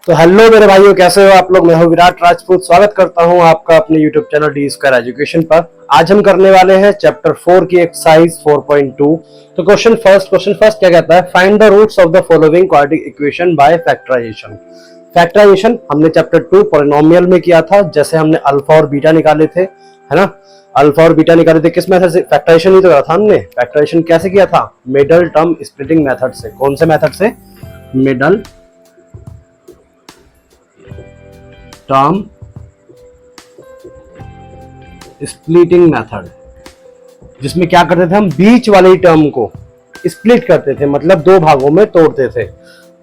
तो हेलो मेरे भाइयों, कैसे हो आप लोग। मैं हूं विराट राजपूत। स्वागत करता हूं आपका अपने YouTube channel D square education पर। आज हम करने वाले हैं चैप्टर 4 की एक्सरसाइज 4.2। तो क्वेश्चन फर्स्ट क्या कहता है, find the roots of the following quadratic equation by factorisation. Factorisation हमने चैप्टर 2 पॉलिनोमियल में किया था, जैसे हमने अल्फा और बीटा निकाले थे, है ना। अल्फा और बीटा निकाले थे किस मेथड से, फैक्टराइजेशन ही तो करा था हमने। फैक्टराइजेशन कैसे किया था, मिडल टर्म स्प्लिटिंग मेथड से। कौन से मेथड से, मिडल टर्म स्प्लिटिंग मेथड, जिसमें क्या करते थे हम, बीच वाली टर्म को स्प्लिट करते थे, मतलब दो भागों में तोड़ते थे।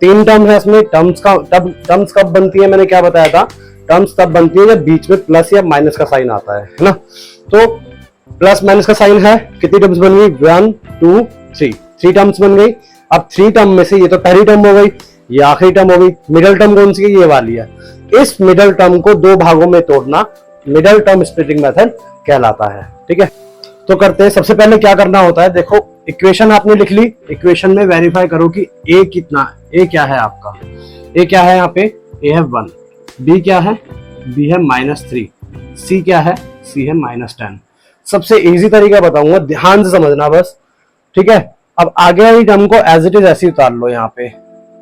तीन टर्म है इसमें। टर्म्स कब बनती है, मैंने क्या बताया था, टर्म्स तब बनती है जब बीच में प्लस या माइनस का साइन आता है ना। तो प्लस माइनस का साइन है, कितनी टर्म्स बन गई, 1 2 3, 3 टर्म्स बन गई। अब 3 टर्म में से ये तो पहली टर्म हो गई, ये आखिरी टर्म हो गई। मिडल टर्म कौन सी है, ये वाली है। इस मिडल टर्म को दो भागों में तोड़ना मिडल टर्म स्प्लिटिंग मेथड कहलाता है। ठीक है, तो करते हैं। सबसे पहले क्या करना होता है, देखो इक्वेशन आपने लिख ली, इक्वेशन में वेरीफाई करो कि ए कितना, ए क्या है आपका, ए क्या है यहाँ पे, ए है 1, बी क्या है, बी है -3, सी क्या है, सी है -10। सबसे इजी तरीका बताऊंगा, ध्यान से समझना बस, ठीक है। अब आगे वाली टर्म को एज इट इज ऐसे उतार लो यहाँ पे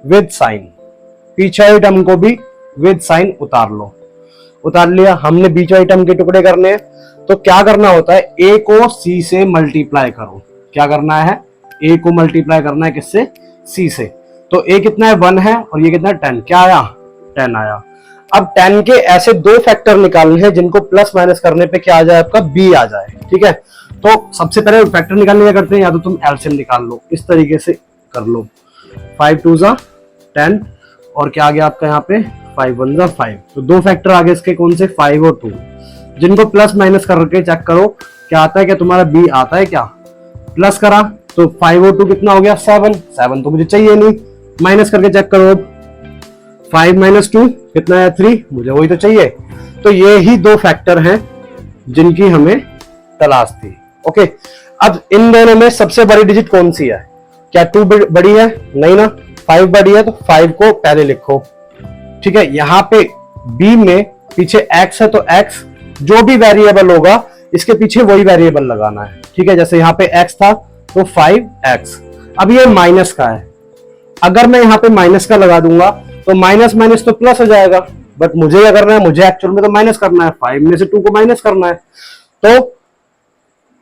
विद साइन, पीछे वाली टर्म को भी विद साइन उतार लो। उतार लिया, हमने बीच वाली टर्म के टुकड़े करने हैं, तो क्या करना होता है, ए को सी से मल्टीप्लाई करो। क्या करना है, ए को मल्टीप्लाई करना है किससे, सी से। तो ए कितना है, 1 है, और ये कितना है, 10। क्या आया, 10 आया। अब 10 के ऐसे दो फैक्टर निकालने हैं जिनको प्लस माइनस करने पे क्या आ जाए आपका, बी आ जाए। ठीक है, तो सबसे पहले फैक्टर निकालने क्या करते हैं, या तो तुम एलसीएम निकाल लो, इस तरीके से कर लो। 5 2 10, और क्या आ गया आपका यहाँ पे, 5 1 5। तो दो फैक्टर आ गए इसके, कौन से, 5 और 2, जिनको प्लस माइनस करके चेक करो क्या आता है, क्या तुम्हारा बी आता है, क्या प्लस करा तो 5 और 2 कितना हो गया, 7। 7 तो मुझे चाहिए नहीं, माइनस करके चेक करो। 5 - 2 कितना है, 3, मुझे वही तो चाहिए। तो ये ही दो फैक्टर हैं जिनकी हमें तलाश थी। ओके, अब इन दोनों में सबसे बड़ी डिजिट कौन सी है, क्या 2 बड़ी है, नहीं ना, 5 बड़ी है, तो 5 को पहले लिखो। ठीक है, यहाँ पे b में पीछे x है, तो x जो भी वेरिएबल होगा इसके पीछे वही वेरिएबल लगाना है। ठीक है, जैसे यहाँ पे x था तो 5x। अब ये माइनस का है, अगर मैं यहाँ पे माइनस का लगा दूंगा तो माइनस माइनस तो प्लस हो जाएगा, बट मुझे क्या करना है, मुझे एक्चुअल में तो माइनस करना है, 5 में से 2 को माइनस करना है। तो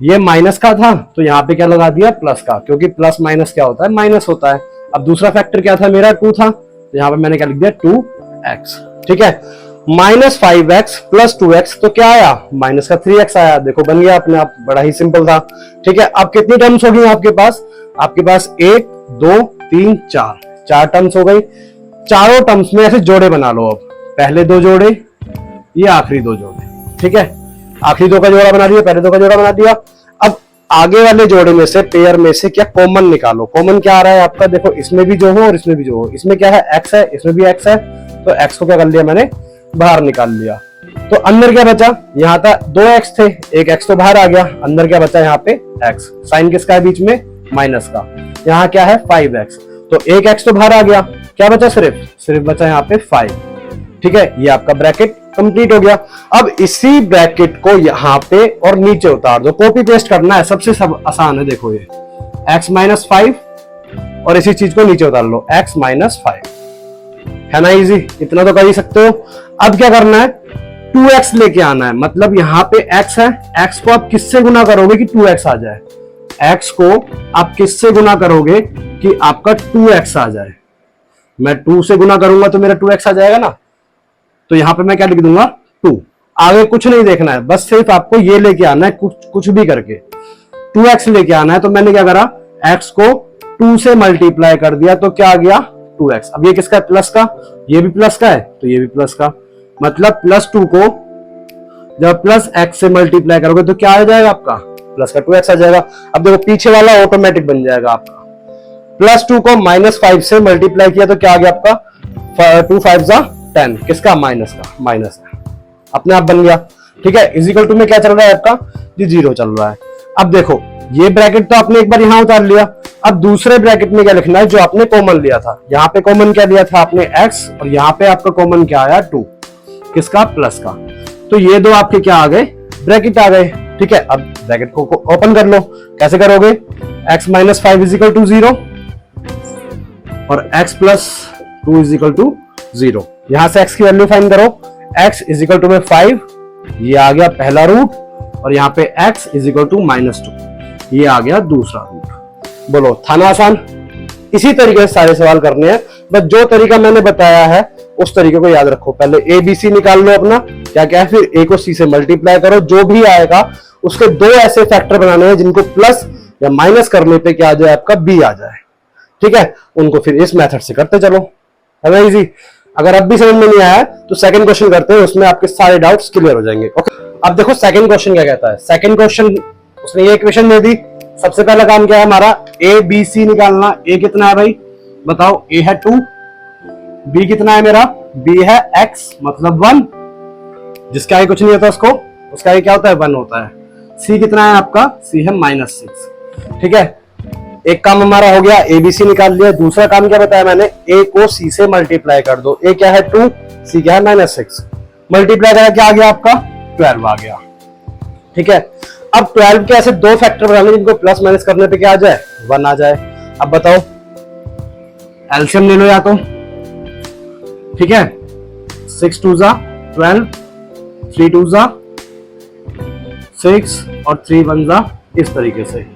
ये माइनस का था, तो यहाँ पे क्या लगा दिया, प्लस का, क्योंकि प्लस माइनस क्या होता है, माइनस होता है। अब दूसरा फैक्टर क्या था मेरा, 2 था, तो यहाँ पे मैंने क्या लिख दिया, 2x। ठीक है, -5x + 2x, तो क्या आया, -3x आया। देखो बन गया अपने आप, बड़ा ही सिंपल था। ठीक है, अब कितनी टर्म्स होगी आपके पास, 1 2 3 4 टर्म्स हो गई। चारों टर्म्स में ऐसे जोड़े बना लो। अब पहले 2 जोड़े, ये आखिरी 2 जोड़े। ठीक है, आखिरी 2 का जोड़ा बना दिया, पहले 2 का जोड़ा बना दिया। अब आगे वाले जोड़े में से, पेयर में से क्या कॉमन निकालो। कॉमन क्या आ रहा है आपका, देखो इसमें भी जो हो और इसमें भी जो हो, इसमें क्या है, x है, इसमें भी x है, तो x को क्या कर लिया मैंने, बाहर निकाल लिया। तो अंदर क्या बचा, यहाँ था 2x थे, एक x तो बाहर आ गया, अंदर क्या बचा यहाँ पे x। साइन किसका है बीच में, माइनस का। यहाँ क्या है 5x, तो एक x तो बाहर आ गया, क्या बचा, सिर्फ बचा यहाँ पे 5। ठीक है, ये आपका ब्रैकेट कंप्लीट हो गया। अब इसी ब्रैकेट को यहाँ पे और नीचे उतार दो, कॉपी पेस्ट करना है, सबसे आसान है। देखो ये x - 5, और इसी चीज को नीचे उतार लो, x - 5, है ना, इजी, इतना तो कर ही सकते हो। अब क्या करना है, 2x लेके आना है, मतलब यहाँ पे x है, x को आप किससे गुना करोगे कि 2x आ जाए, x को आप किससे गुना करोगे कि आपका 2x आ जाए। मैं 2 से गुना करूंगा तो मेरा 2x आ जाएगा ना, तो यहाँ पे मैं क्या लिख दूंगा, 2। आगे कुछ नहीं देखना है, बस सिर्फ आपको ये लेके आना है, कुछ भी करके 2x लेके आना है। तो मैंने क्या करा, x को 2 से मल्टीप्लाई कर दिया, तो क्या आ गया, 2x। अब ये किसका है, प्लस का, ये भी प्लस का है, तो ये भी प्लस का, मतलब +2 को जब +x से मल्टीप्लाई करोगे तो क्या आ जाएगा आपका, प्लस का 2x आ जाएगा। अब देखो पीछे वाला ऑटोमेटिक बन जाएगा आपका। +2 को -5 से मल्टीप्लाई किया तो क्या आ गया आपका, 2 5 10, किसका, माइनस का, माइनस का, अपने आप बन गया। ठीक है, इक्वल टू में क्या चल रहा है आपका, जी 0 चल रहा है। अब देखो ये ब्रैकेट तो आपने एक बार यहां उतार लिया, अब दूसरे ब्रैकेट में क्या लिखना है जो आपने कॉमन लिया था। यहाँ पे कॉमन क्या लिया था आपने x, और यहाँ पे आपका कॉमन क्या आया 2, किसका, प्लस का। तो ये दो आपके क्या आ गए, ब्रैकेट आ गए। ठीक है, अब ब्रैकेट को ओपन कर लो। कैसे करोगे, x minus 5 is equal to 0 और x plus 2 is equal to 0। यहां से x की वैल्यू फाइंड करो। x इज इक्वल टू में 5, ये आ गया पहला रूट, और यहाँ पे x इज इक्वल टू -2, ये आ गया दूसरा रूट। बोलो, था ना आसान। इसी तरीके से सारे सवाल करने हैं, बस जो तरीका मैंने बताया है उस तरीके को याद रखो। पहले ए बी सी निकाल लो अपना, क्या क्या है, फिर ए को सी से मल्टीप्लाई करो, जो भी आएगा उसके दो ऐसे फैक्टर बनाने हैं जिनको प्लस या माइनस करने पे क्या आ जाए, आपका बी आ जाए। ठीक है, उनको फिर इस मेथड से करते चलो, है ना इजी। अगर अब भी समझ में नहीं आया तो सेकंड क्वेश्चन करते हैं, उसमें आपके सारे डाउट्स क्लियर हो जाएंगे। ओके, अब देखो सेकंड क्वेश्चन क्या कहता है। सेकंड क्वेश्चन, उसने ये इक्वेशन दे दी। सबसे पहला काम क्या है हमारा, ए बी सी निकालना। ए कितना है भाई, बताओ। ए है 2, बी कितना है मेरा, बी है x मतलब 1, जिसका आगे कुछ नहीं होता उसका आगे क्या होता है, 1 होता है। सी कितना है आपका, सी है -6। ठीक है, एक काम हमारा हो गया, ए बी सी निकाल लिया। दूसरा काम क्या बताया मैंने, ए को सी से मल्टीप्लाई कर दो। ए क्या है 2, सी क्या है -6, मल्टीप्लाई करा क्या आ गया आपका 12 आ गया। ठीक है, अब 12 के ऐसे दो फैक्टर बनाने जिनको प्लस माइनस करने पे क्या आ जाए, 1 आ जाए। अब बताओ, एलसीएम ले लो या तो। ठीक है, 6 2 जा 12, 3 2 जा 6 और 3 1 जा, इस तरीके से।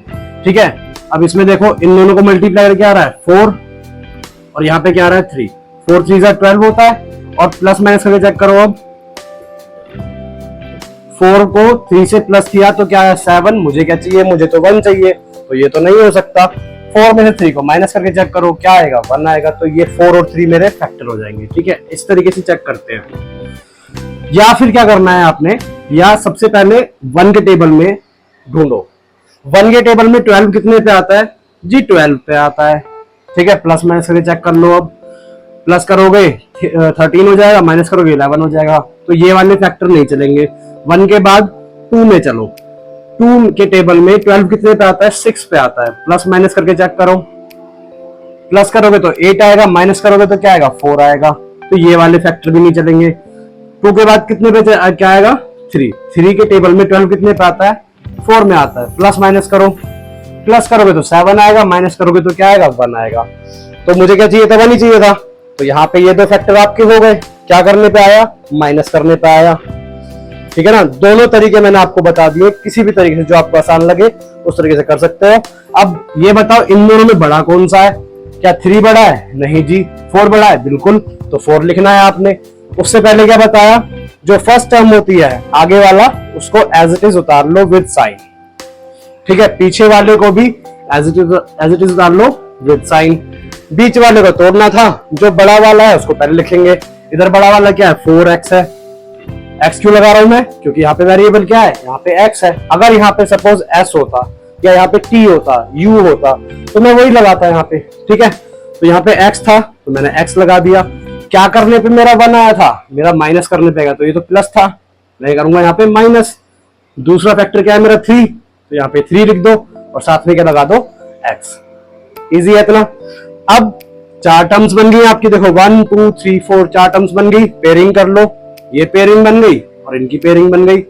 ठीक है, अब इसमें देखो इन दोनों को मल्टीप्लाई करके आ रहा है 4, और यहाँ पे क्या आ रहा है 3। 4 3 जा 12 होता है, और प्लस माइनस करके चेक करो। अब 4 को 3 से प्लस किया तो क्या है 7, मुझे क्या चाहिए, मुझे तो 1 चाहिए, तो ये तो नहीं हो सकता। 4 में से 3 को माइनस करके चेक करो, क्या आएगा 1 आएगा। तो ये 4 और 3 मेरे फैक्टर हो जाएंगे। ठीक है, इस तरीके से चेक करते हैं। या फिर क्या करना है आपने, या सबसे पहले 1 के टेबल में ढूंढो। 1 के टेबल में 12 कितने पे आता है जी, 12 पे आता है। ठीक है, प्लस माइनस करके चेक कर लो। अब प्लस करोगे 13 हो जाएगा, माइनस करोगे 11 हो जाएगा। तो ये वाले फैक्टर नहीं चलेंगे। 1 के बाद 2 में चलो। 2 के टेबल में 12 कितने पे आता है, 6 पे आता है। प्लस माइनस करके चेक करो, प्लस करोगे तो 8 आएगा, माइनस करोगे तो क्या आएगा 4 आएगा। तो ये वाले फैक्टर भी नहीं चलेंगे। 2 के बाद कितने पे क्या आएगा 3। 3 के टेबल में 12 कितने पे आता है, 4 में आता है। प्लस माइनस करो, प्लस करोगे तो 7 आएगा, माइनस करोगे तो क्या आएगा 1 आएगा। तो मुझे क्या चाहिए था, 1 ही चाहिए था। तो यहाँ पे ये दो फैक्टर आपके हो गए। क्या करने पे आया, माइनस करने पे आया। ठीक है ना, दोनों तरीके मैंने आपको बता दिए, किसी भी तरीके से जो आपको आसान लगे उस तरीके से कर सकते हो। अब ये बताओ इन दोनों में बड़ा कौन सा है, क्या 3 बड़ा है, नहीं जी। 4 बड़ा है, बिल्कुल, तो 4 लिखना है आपने। उससे पहले क्या बताया, जो फर्स्ट टर्म होती है आगे वाला उसको एज इट इज उतार लो विद साइन। ठीक है, पीछे वाले को भी एज इट इज उतार लो विद साइन। बीच वाले को तोड़ना था, जो बड़ा वाला है उसको पहले लिखेंगे। इधर बड़ा वाला क्या है 4x है। x क्यों लगा रहा हूं मैं, क्योंकि यहाँ पे वेरिएबल क्या है, यहाँ पे x है। अगर यहाँ पे सपोज s होता या यहाँ पे t होता, u होता, तो मैं वही लगाता यहाँ पे। ठीक है, तो यहाँ पे x था तो मैंने x लगा दिया। क्या करने पे मेरा 1 आया था, मेरा माइनस करने पे गया, तो ये तो प्लस था, मैं करूंगा यहाँ पे माइनस। दूसरा फैक्टर क्या है मेरा 3, तो यहाँ पे 3 लिख दो और साथ में क्या लगा दो x। इजी है इतना। अब 4 टर्म्स बन गई आपकी, देखो 1 2 3 4 4 टर्म्स बन गई। पेयरिंग कर लो, ये पेयरिंग बन गई और इनकी पेयरिंग बन गई।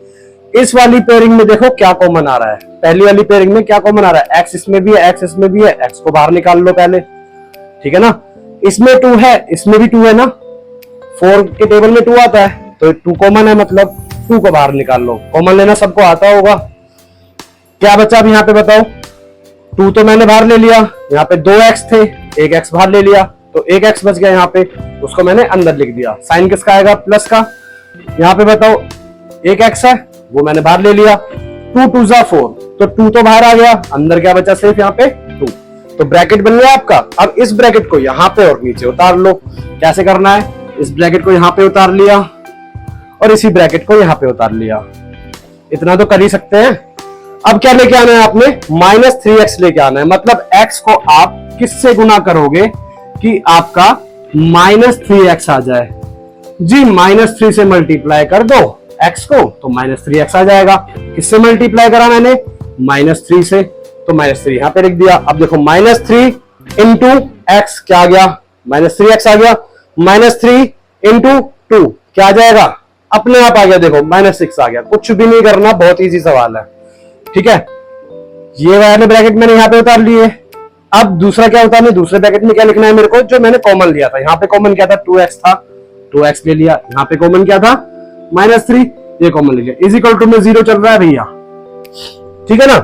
इस वाली पेयरिंग में देखो क्या कॉमन आ रहा है, पहली वाली पेयरिंग में क्या कॉमन आ रहा है, x इसमें भी है, x इसमें भी है। x को बाहर निकाल लो पहले। ठीक है ना, इसमें 2 है, इसमें भी 2 है ना। 4 के टेबल में 2 आता है, तो 2 कॉमन है, मतलब 2 को बाहर निकाल लो। कॉमन लेना सबको आता होगा। क्या बचा अब यहाँ पे बताओ, 2 तो मैंने बाहर ले लिया, यहाँ पे 2x थे, 1x बाहर ले लिया, तो 1x बच गया यहाँ पे, उसको मैंने अंदर लिख दिया। साइन किसका आएगा, प्लस का। यहाँ पे बताओ 1x है, वो मैंने बाहर ले लिया। 2 2 जा 4, तो 2 तो बाहर आ गया, अंदर क्या बचा सिर्फ यहाँ पे 2। तो ब्रैकेट बन गया आपका। अब इस ब्रैकेट को यहाँ पे और नीचे उतार लो। कैसे करना है, इस ब्रैकेट को यहाँ पे उतार लिया और इसी ब्रैकेट को यहाँ पे उतार लिया। इतना तो कर ही सकते हैं। अब क्या लेके आना है आपने, -3x लेके आना है। मतलब x को आप किससे गुना करोगे कि आपका -3x आ जाए जी। -3 से मल्टीप्लाई कर दो x को, तो -3x आ जाएगा। किससे मल्टीप्लाई करा मैंने, -3 से, तो -3 यहां पे लिख दिया। अब देखो -3 इंटू एक्स क्या आ गया, -3x आ गया। -3 इंटू 2 क्या आ जाएगा, अपने आप आ गया। देखो -6 आ गया। कुछ भी नहीं करना, बहुत इजी सवाल है। ठीक है, ये वाले ब्रैकेट मैंने यहाँ पे उतार लिए। अब दूसरा क्या उतारना, दूसरे ब्रैकेट में क्या लिखना है मेरे को, जो मैंने कॉमन लिया था। यहाँ पे कॉमन क्या था, 2x था, 2x ले लिया। यहाँ पे कॉमन क्या था, -3, ये कॉमन ले लिया। इज इक्वल टू में 0 चल रहा है भैया, ठीक है ना।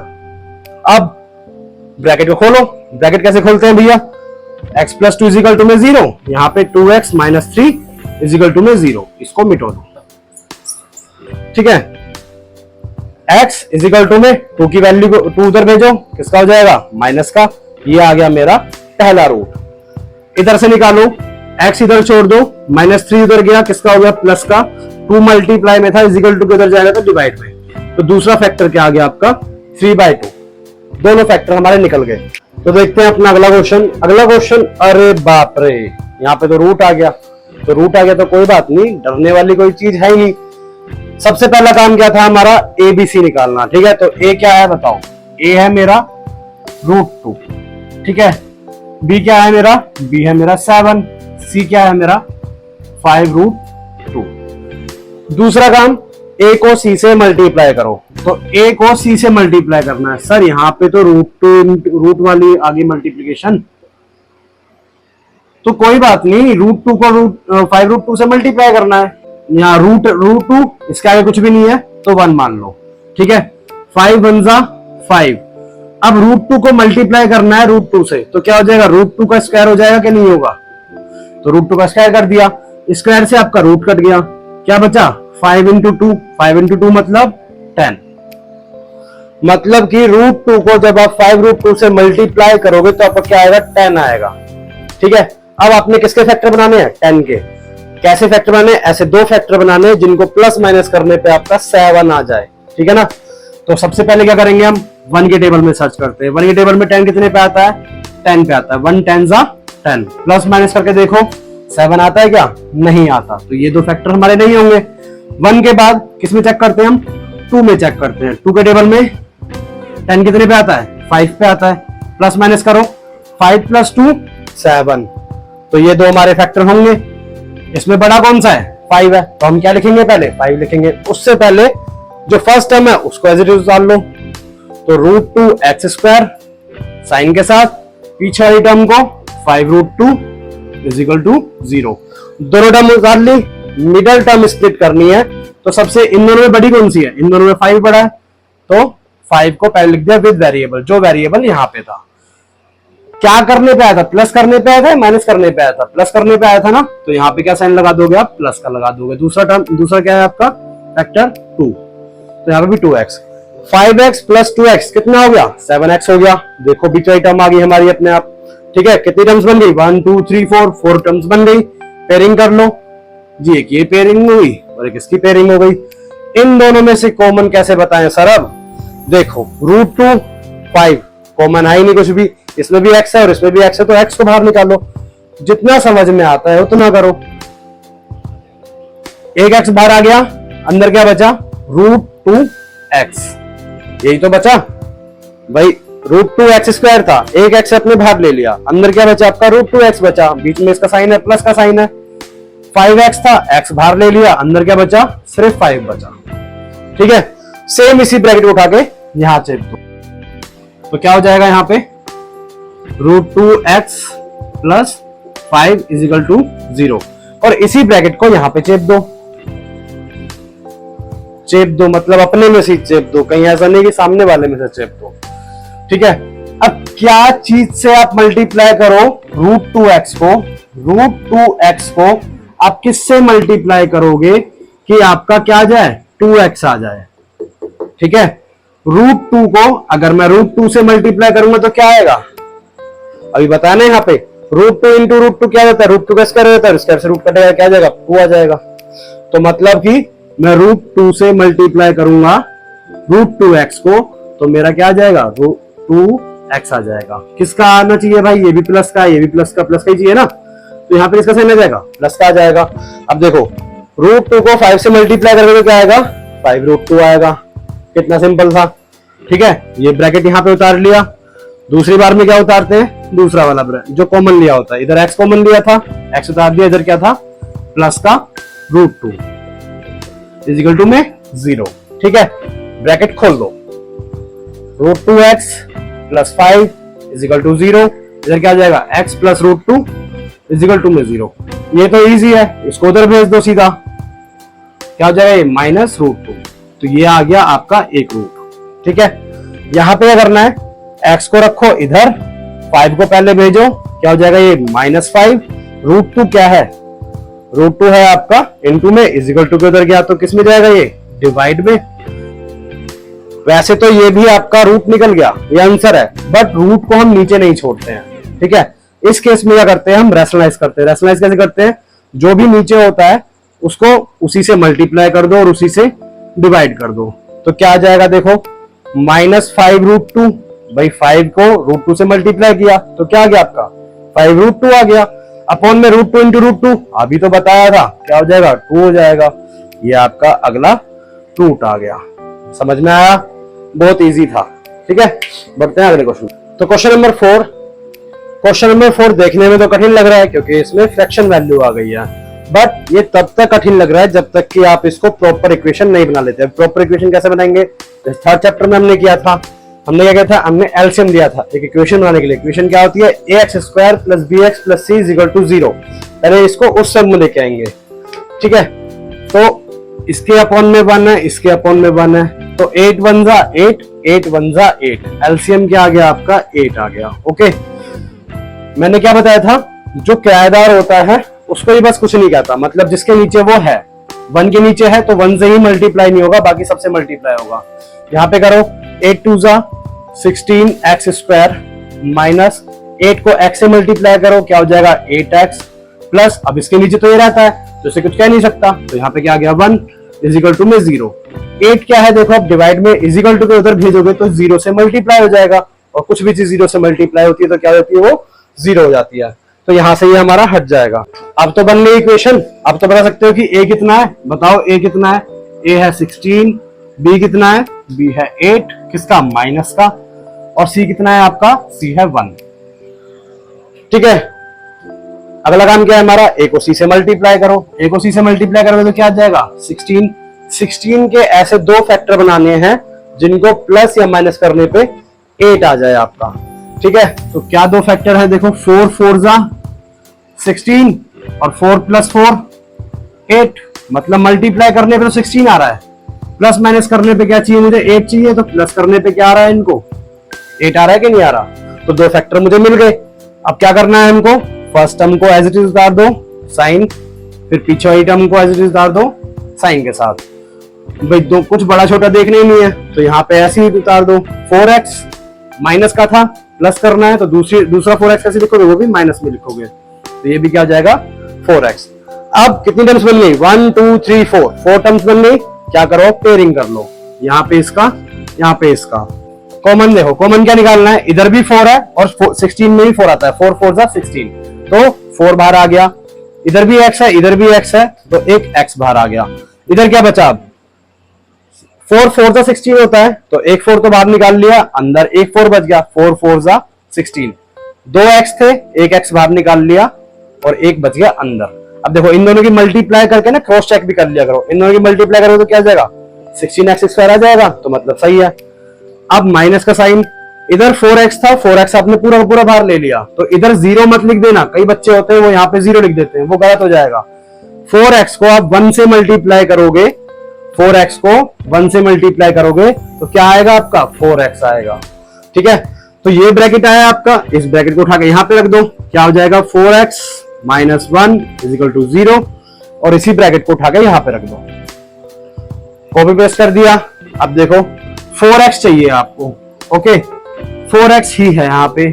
अब ब्रैकेट को खोलो। ब्रैकेट कैसे खोलते हैं भैया, x plus 2 is equal to में 0, यहाँ पे 2x minus 3 is equal to में 0, इसको मिटो दो। ठीक है, x इज इक्वल टू में 2 की वैल्यू को 2 उधर भेजो, किसका हो जाएगा, माइनस का। ये आ गया मेरा पहला रूट। इधर से निकालो, x इधर छोड़ दो, -3 उधर गया, किसका हो गया, प्लस का। 2 मल्टीप्लाई में था, इज इक्वल टू किधर जाएगा, तो डिवाइड में। तो दूसरा फैक्टर क्या आ गया आपका, 3/2। दोनों फैक्टर हमारे निकल गए। तो देखते हैं अपना अगला क्वेश्चन। अगला क्वेश्चन, अरे बाप रे, यहाँ पे तो रूट आ गया। तो रूट आ गया तो कोई बात नहीं, डरने वाली कोई चीज है ही नहीं। सबसे पहला काम क्या था हमारा, ABC निकालना। ठीक है, तो A क्या है बताओ, A है मेरा √2, ठीक है। B क्या है मेरा, B है मेरा 7, C क्या है मेरा 5√2। दूसरा काम, A को C से मल्टीप्लाई करो। तो A को C से मल्टीप्लाई करना है। सर यहाँ पे तो रूट वाली आगे मल्टीप्लीकेशन, तो कोई बात नहीं, √2 को 5√2 से मल्टीप्लाई करना है। यहाँ √2, इसके आगे कुछ भी नहीं है तो 1 मान लो। ठीक है, 5 1 जा 5। अब √2 को मल्टीप्लाई करना है √2 से, तो क्या हो जाएगा, √2 का स्क्वायर हो जाएगा कि नहीं होगा। तो √2 का स्क्वायर कर दिया, स्क्वायर से आपका रूट कट गया, क्या बचा 5 इंटू 2। 5 इंटू 2 मतलब 10। मतलब कि √2 को जब आप 5√2 से मल्टीप्लाई करोगे तो आपका क्या आएगा, 10 आएगा। ठीक है, अब आपने किसके फैक्टर बनाने हैं, 10 के। कैसे फैक्टर बनाने, ऐसे दो फैक्टर बनाने जिनको प्लस माइनस करने पे आपका 7 आ जाए। ठीक है ना। तो सबसे पहले क्या करेंगे, हम 1 के टेबल में सर्च करते हैं। 1 के टेबल में 10 कितने पे आता है, 10 पे आता है। 1 10 जा 10, प्लस माइनस करके देखो 7 आता है क्या, नहीं आता। तो ये दो फैक्टर हमारे नहीं होंगे। 1 के बाद किस में चेक करते हैं हम, 2 में चेक करते हैं। 2 के टेबल में 10 कितने पे आता है, 5 पे आता है। प्लस माइनस करो, 5 + 2 7। तो ये दो हमारे फैक्टर होंगे। इसमें बड़ा कौन सा है, 5 है, तो हम क्या लिखेंगे, पहले 5 लिखेंगे। उससे पहले जो फर्स्ट टर्म है उसको एज इट इज डाल लो। तो √2x² साइन के साथ, पीछे वाली टर्म को 5√2 = 0। दोनों टर्म उतार ली, मिडल टर्म स्प्लिट करनी है। तो सबसे इन दोनों में बड़ी कौन सी है, इन दोनों में 5 बड़ा है, तो 5 को पहले लिख दिया विद वेरिएबल, जो वेरिएबल यहाँ पे था। क्या करने पे आया था, प्लस करने पे आया था, माइनस करने पे आया था, प्लस करने पे आया था ना। तो यहाँ पे क्या साइन लगा दोगे आप, प्लस का लगा दोगे। दूसरा टर्म, दूसरा क्या है आपका फैक्टर 2, तो यहाँ पे भी 2x। 5x + 2x कितना हो गया, 7x हो गया। देखो बीच वाली टर्म आ गई हमारी अपने आप। ठीक है, कितनी टर्म्स बन गई, 1 2 3 4 टर्म्स बन गई। पेयरिंग कर लो जी, एक ये पेयरिंग हुई और एक इसकी पेयरिंग हो गई। इन दोनों में से कॉमन कैसे बताएं सर, अब देखो √2 5 कॉमन है ही नहीं कुछ भी, इसमें भी x है और इसमें भी x है, तो x को बाहर निकालो। जितना समझ में आता है उतना करो। एक x बाहर आ गया, अंदर क्या बचा, √2x, यही तो बचा भाई। √2x² था, एक x अपने बाहर ले लिया, अंदर क्या बचा आपका, √2x बचा। बीच में इसका साइन है, प्लस का साइन है। 5x था, x बाहर ले लिया, अंदर क्या बचा, सिर्फ 5 बचा। ठीक है, सेम इसी ब्रैकेट को उठा के यहां चेप दो, तो क्या हो जाएगा यहाँ पे, √2x + 5 = 0। और इसी ब्रैकेट को यहां पे चेप दो। चेप दो मतलब अपने में से चेप दो, कहीं ऐसा नहीं कि सामने वाले में से चेप दो। ठीक है, अब क्या चीज से आप मल्टीप्लाई करो, √2x को आप किससे मल्टीप्लाई करोगे कि आपका क्या आ जाए, 2x आ जाए। ठीक है, √2 को अगर मैं √2 से मल्टीप्लाई करूंगा तो क्या आएगा, अभी बताया ना यहाँ पे, √2 × √2 क्या होता है, √2 का स्क्वायर रहता है, स्क्वायर से रूट कटेगा, क्या आ जाएगा, 2 आ जाएगा। तो मतलब कि मैं √2 से मल्टीप्लाई करूंगा √2x को, तो मेरा क्या आ जाएगा, √2x आ जाएगा। किसका आना चाहिए भाई, ये भी प्लस का, ये भी प्लस का ही चाहिए ना। तो यहाँ पे इसका साइन आ जाएगा, प्लस का आ जाएगा। अब देखो √2 को 5 से मल्टीप्लाई करोगे तो क्या आएगा, 5√2 आएगा। कितना सिंपल था। ठीक है, ये ब्रैकेट यहाँ पे उतार लिया, दूसरी बार में क्या उतारते हैं, दूसरा वाला जो कॉमन लिया होता है, इधर x कॉमन लिया था, x उतार दिया, इधर क्या था प्लस का √2 इज इक्वल टू में 0। ठीक है, ब्रैकेट खोल दो, √2x plus 5 is equal to 0, इधर क्या आ जाएगा x plus √2 is equal to में 0। ये तो इजी है, इसको उधर भेज दो सीधा, क्या हो जाएगा माइनस √2, तो ये आ गया आपका एक रूट। ठीक है, यहां पे क्या करना है, x को रखो इधर, 5 को पहले भेजो, क्या हो जाएगा ये -5, √2 क्या है, √2 है आपका इनटू में इज इक्वल टू के उधर गया तो किस में जाएगा ये डिवाइड में। वैसे तो ये भी आपका रूट निकल गया, ये आंसर है, बट रूट को हम नीचे नहीं छोड़ते हैं। ठीक है, इस केस में क्या करते हैं हम रैशनलाइज करते हैं। रैशनलाइज कैसे करते हैं, जो भी नीचे होता है उसको उसी से मल्टीप्लाई कर दो और उसी से डिवाइड कर दो, तो क्या आ जाएगा देखो -5 √2, भाई 5 को √2 से मल्टीप्लाई किया तो क्या आ गया आपका 5 √2 आ गया, अपॉन में √2 इंटू √2, अभी तो बताया था क्या हो जाएगा 2 हो जाएगा, ये आपका अगला रूट आ गया। समझ में आया, बहुत इजी था। ठीक है, बढ़ते हैं अगले क्वेश्चन। तो क्वेश्चन नंबर 4, क्वेश्चन नंबर 4 देखने में तो कठिन लग रहा है क्योंकि इसमें फ्रैक्शन वैल्यू आ गई है, बट ये तब तक कठिन लग रहा है जब तक कि आप इसको प्रॉपर इक्वेशन नहीं बना लेते। प्रॉपर इक्वेशन कैसे बनाएंगे, थर्ड चैप्टर में हमने किया था, हमने क्या किया था, हमने एलसीएम लिया था एक इक्वेशन बनाने के लिए। इक्वेशन क्या होती है, ax² + bx + c = 0। पहले इसको उस सब में लेके आएंगे। ठीक है, तो इसके अपॉन में 1 है, इसके अपॉन में 1 है, तो 8 1 जा 8, 8 1 जा 8, एलसीएम क्या आ गया आपका 8 आ गया। ओके, मैंने क्या बताया था, जो किराएदार होता है उसको ही बस कुछ नहीं कहता, मतलब जिसके नीचे वो है, 1 के नीचे है तो 1 से ही मल्टीप्लाई नहीं होगा, बाकी सबसे मल्टीप्लाई होगा। यहाँ पे करो 8 2 जा 16x² माइनस 8 को x से मल्टीप्लाई करो, क्या हो जाएगा 8x प्लस, अब इसके नीचे तो ये रहता है तो इसे कुछ कह नहीं सकता, तो यहाँ पे क्या आ गया 1 इज इक्वल टू में 0। 8 क्या है देखो, अब डिवाइड में इज इक्वल टू के उधर भेजोगे तो 0 से मल्टीप्लाई हो जाएगा, और कुछ भी चीज 0 से मल्टीप्लाई होती है तो क्या होती है वो 0 हो जाती है, तो यहां से ये हमारा हट जाएगा। अब तो बन गई इक्वेशन, अब तो बता सकते हो कि a कितना है, बताओ a कितना है, a है 16, b कितना है, b है 8 किसका माइनस का, और c कितना है आपका, c है 1। ठीक है, अगला काम क्या है हमारा, a को c से मल्टीप्लाई करो, a को c से मल्टीप्लाई करोगे तो क्या आ जाएगा 16। 16 के ऐसे दो फैक्टर बनाने हैं जिनको प्लस या माइनस करने पे 8 आ जाए आपका। ठीक है, तो क्या दो फैक्टर है देखो, 4 4 जा 16 और 4 + 4 8, मतलब मल्टीप्लाई करने पे तो 16 आ रहा है, प्लस माइनस करने पे क्या चाहिए मुझे 8 चाहिए, तो प्लस करने पे क्या आ रहा है इनको 8 आ रहा है कि नहीं आ रहा, तो दो फैक्टर मुझे मिल गए। अब क्या करना है हमको, फर्स्ट टर्म को एज इट इज उतार दो साइन, फिर पीछे वाली टर्म को एज इट इज उतार दो साइन के साथ, भाई दो कुछ बड़ा छोटा देखने ही नहीं है तो यहाँ पे ऐसे ही उतार दो। 4x माइनस का था, प्लस करना है तो दूसरा 4x कैसे लिखोगे, वो भी माइनस में लिखोगे, तो ये भी क्या हो जाएगा 4x। अब कितनी टर्म्स बन गई, 1 2 3 4 टर्म्स बन गई, क्या करो पेयरिंग कर लो, यहाँ पे इसका यहाँ पे इसका कॉमन देखो, कॉमन क्या निकालना है, इधर भी 4 है और 16 में भी 4 आता है, 4 4 जा 16, तो 4 बाहर आ गया, इधर भी x है इधर भी x है तो एक x बाहर आ गया, इधर क्या बचा, अब 4 4 जा 16 होता है तो एक 4 तो बाहर निकाल लिया, अंदर एक 4 बच गया, 4 4 जा 16, दो x थे एक x बाहर निकाल लिया और एक बच गया अंदर। अब देखो इन दोनों की मल्टीप्लाई करके ना क्रॉस चेक भी कर लिया करो, इन दोनों की मल्टीप्लाई करो तो क्या आ जाएगा 16x² आ जाएगा, तो मतलब सही है। अब माइनस का साइन, इधर 4x था, 4x आपने पूरा पूरा बाहर ले लिया, तो इधर 0 मत लिख देना, कई बच्चे होते हैं वो यहाँ पे 0 लिख देते हैं, वो गलत हो जाएगा। 4x को आप 1 से मल्टीप्लाई करोगे, 4x को 1 से मल्टीप्लाई करोगे तो क्या आएगा आपका 4x आएगा। ठीक है, तो ये ब्रैकेट आया आपका, इस ब्रैकेट को उठा के यहाँ पे रख दो, क्या हो जाएगा 4x - 1 = 0, और इसी ब्रैकेट को उठा के यहाँ पे रख दो, कॉपी पेस्ट कर दिया। अब देखो 4x चाहिए आपको, ओके 4x ही है यहाँ पे,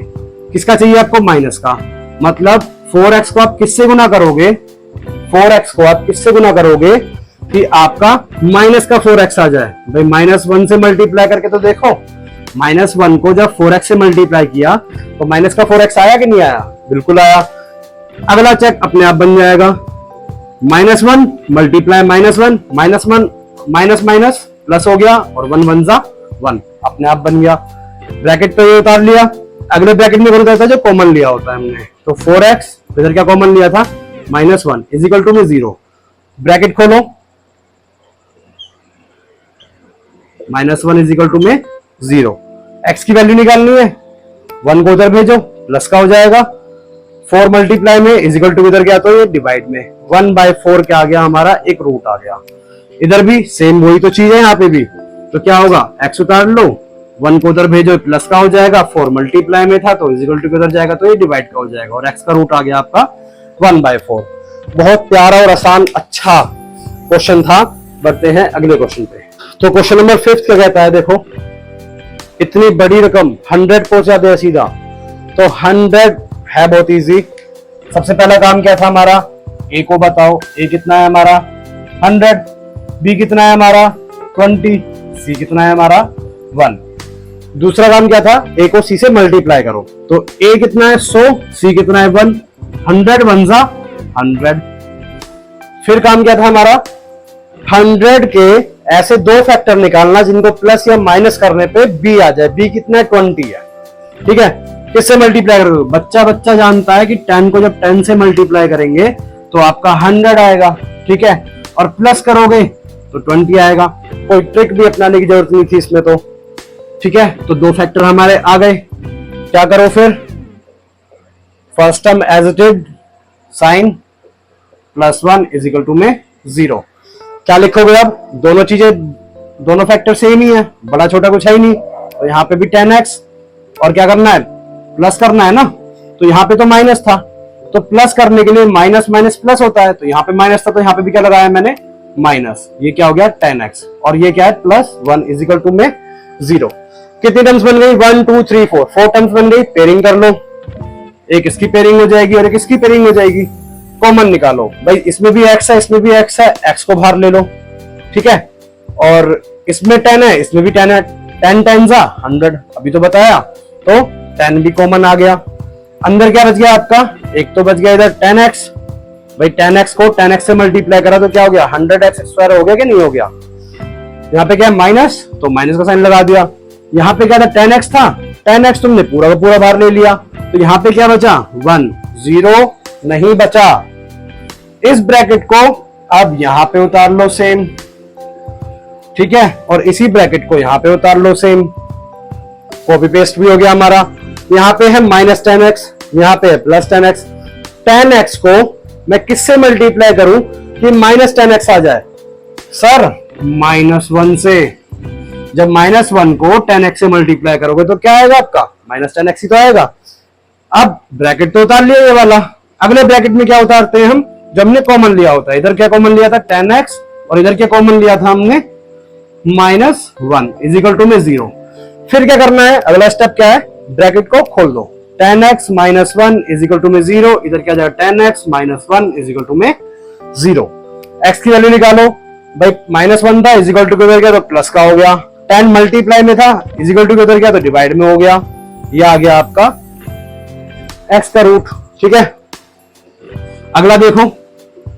किसका चाहिए आपको माइनस का, मतलब 4x को आप किससे गुना करोगे, 4x को आप किससे गुना करोगे कि आपका माइनस का 4x आ जाए। भाई -1 से मल्टीप्लाई करके तो देखो, -1 को जब 4x से मल्टीप्लाई किया तो माइनस का 4x आया कि नहीं आया, बिल्कुल आया। अगला चेक अपने आप बन जाएगा, -1 मल्टीप्लाई -1 -1 माइनस माइनस प्लस हो गया और 1 1 जा 1 अपने आप बन गया, ब्रैकेट तो ये उतार लिया। अगले ब्रैकेट में कौन रहता है जो कॉमन लिया होता है हमने, तो 4x इधर क्या कॉमन लिया था -1 इज इक्वल टू में 0, ब्रैकेट खोलो -1 इज इक्वल टू में 0, x की वैल्यू निकालनी है, 1 को उधर भेजो प्लस का हो जाएगा, 4 मल्टीप्लाई में इज इक्वल टू इधर गया तो ये डिवाइड में 1/4 क्या आ गया हमारा, एक रूट आ गया। इधर भी सेम वही तो चीज है यहाँ पे भी, तो क्या होगा x उतार लो, 1 को उधर भेजो प्लस का हो जाएगा, 4 मल्टीप्लाई में था तो इज इक्वल टू उधर जाएगा तो ये डिवाइड का हो जाएगा, और x का रूट आ गया आपका 1/4। बहुत प्यारा और आसान अच्छा क्वेश्चन था। बढ़ते हैं अगले क्वेश्चन पे। तो क्वेश्चन नंबर 5 क्या कहता है, देखो इतनी बड़ी रकम 100 पहुंच जाते हैं सीधा, तो 100 है बहुत इजी। सबसे पहला काम क्या था हमारा, a को बताओ, a कितना है हमारा 100, b कितना है हमारा 20, c कितना है हमारा 1। दूसरा काम क्या था, a को c से मल्टीप्लाई करो, तो a कितना है 100, c कितना है 1, 100 1 जा 100। फिर काम क्या था हमारा, 100 के ऐसे दो फैक्टर निकालना जिनको प्लस या माइनस करने पे b आ जाए, b कितना है 20 है, ठीक है। किससे मल्टीप्लाई करोगे, बच्चा जानता है कि 10 को जब 10 से मल्टीप्लाई करेंगे तो आपका 100 आएगा, ठीक है, और प्लस करोगे तो 20 आएगा। कोई ट्रिक भी अपनाने की जरूरत नहीं थी इसमें तो, ठीक है। तो दो फैक्टर हमारे आ गए, क्या करो फिर, first term as it is sign +1 is equal to में 0। क्या लिखोगे अब, दोनों चीजें दोनों फैक्टर सेम ही है, बड़ा छोटा कुछ है ही नहीं, तो यहाँ पे भी 10x, और क्या करना है प्लस करना है ना, तो यहाँ पे तो माइनस था, तो प्लस करने के लिए माइनस माइनस प्लस होता है, तो यहाँ पे माइनस था तो यहाँ पे भी क्या लगाया मैंने माइनस, ये क्या हो गया 10x, और ये क्या है +1 इज इक्वल टू में 0। कितनी टर्म्स बन गई, 1 2 3 4 टर्म्स बन गई। पेयरिंग कर लो, एक इसकी पेयरिंग हो जाएगी और एक इसकी पेयरिंग हो जाएगी। कॉमन निकालो भाई, इसमें भी x है इसमें भी x है, x को बाहर ले लो, ठीक है, और इसमें 10 है इसमें भी 10 है, 10 10 100 अभी तो बताया, तो 10 भी कॉमन आ गया। अंदर क्या बच गया आपका, एक तो बच गया इधर 10x, भाई 10x को 10x से मल्टीप्लाई करा तो क्या हो गया 100x² हो गया कि नहीं हो गया। यहाँ पे क्या है माइनस, तो माइनस का साइन लगा दिया। यहाँ पे क्या था 10x था, 10x तुमने पूरा का पूरा बाहर ले लिया, तो यहाँ पे क्या बचा 1, 0 नहीं बचा। इस ब्रैकेट को अब यहाँ पे उतार लो सेम, ठीक है, और इसी ब्रैकेट को यहाँ पे उतार लो सेम, कॉपी पेस्ट भी हो गया हमारा। यहाँ पे है -10x, यहाँ पे है +10x। 10x को मैं किससे मल्टीप्लाई करूं कि -10x आ जाए, सर -1 से। जब -1 को 10x से मल्टीप्लाई करोगे तो क्या आएगा आपका -10x ही तो आएगा। अब ब्रैकेट तो उतार लिया ये वाला, अगले ब्रैकेट में क्या उतारते हैं हम, जब हमने कॉमन लिया होता है। इधर क्या कॉमन लिया था 10x, और इधर क्या कॉमन लिया था हमने -1 इज इक्वल टू में 0। फिर क्या करना है, अगला स्टेप क्या है, ब्रैकेट को खोल दो, 10x - 1 इज इक्वल टू में 0, इधर क्या जाएगा 10x - 1 इज इक्वल टू में 0। x की वैल्यू निकालो भाई, -1 था इज इक्वल टू किधर गया तो प्लस का हो गया, 10 मल्टीप्लाई में था इज इक्वल टू किधर गया तो डिवाइड में हो गया, ये आ गया आपका x का रूट, ठीक है। अगला देखो,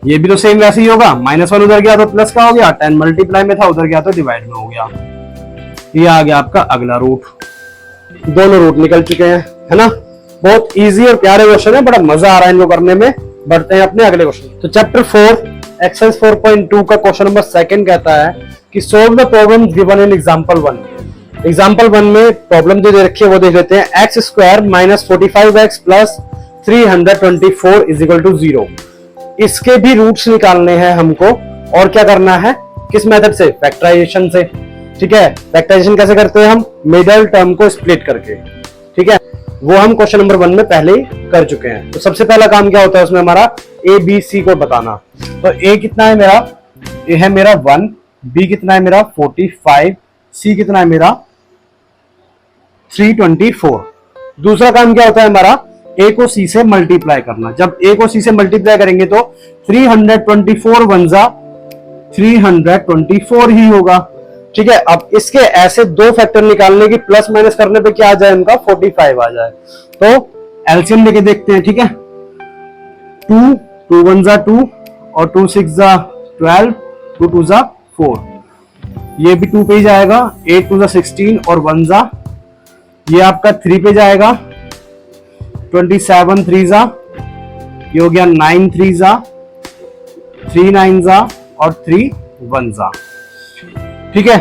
ये भी तो सेम वैसे ही होगा, -1 उधर गया तो प्लस का हो गया, 10 मल्टीप्लाई में था उधर गया तो डिवाइड में हो गया, ये आ गया आपका अगला रूट। दोनों रूट निकल चुके हैं, है ना। बहुत इजी और प्यारे क्वेश्चन है, बड़ा मजा आ रहा है इनको करने में। बढ़ते हैं अपने अगले क्वेश्चन। तो चैप्टर 4 एक्सरसाइज 4.2 का क्वेश्चन नंबर 2 कहता है कि solve the problem given in example 1। Example 1 में प्रॉब्लम जो दे रखी है वो देख लेते हैं। x² - 45x + 324 is equal to 0। इसके भी रूट्स निकालने हैं हमको, और क्या करना है, किस मेथड से, फैक्टराइजेशन से, ठीक है। फैक्टराइजेशन कैसे करते हैं हम, मिडिल टर्म को स्प्लिट करके, ठीक है, वो हम क्वेश्चन नंबर 1 में पहले ही कर चुके हैं। तो सबसे पहला काम क्या होता है उसमें हमारा a b c को बताना। तो a कितना है मेरा, a है मेरा 1, b कितना है मेरा 45, c कितना है मेरा 324। दूसरा काम क्या होता है हमारा, a को c से मल्टीप्लाई करना। जब a को c से मल्टीप्लाई करेंगे तो 324 1 जा 324 ही होगा, ठीक है। अब इसके ऐसे दो फैक्टर निकालने की, प्लस माइनस करने पे क्या आ जाए उनका 45 आ जाए। तो एलसीएम लेके देखते हैं, ठीक है। 2 1 जा 2 और 2 6 जा 12, 2 2 जा 4, ये भी 2 पे ही जाएगा, 8 2 जा 16 और 1 जा, ये आपका 3 पे जाएगा, 27 3 ये हो गया 9 3 3 9 और 3 1 ठीक है।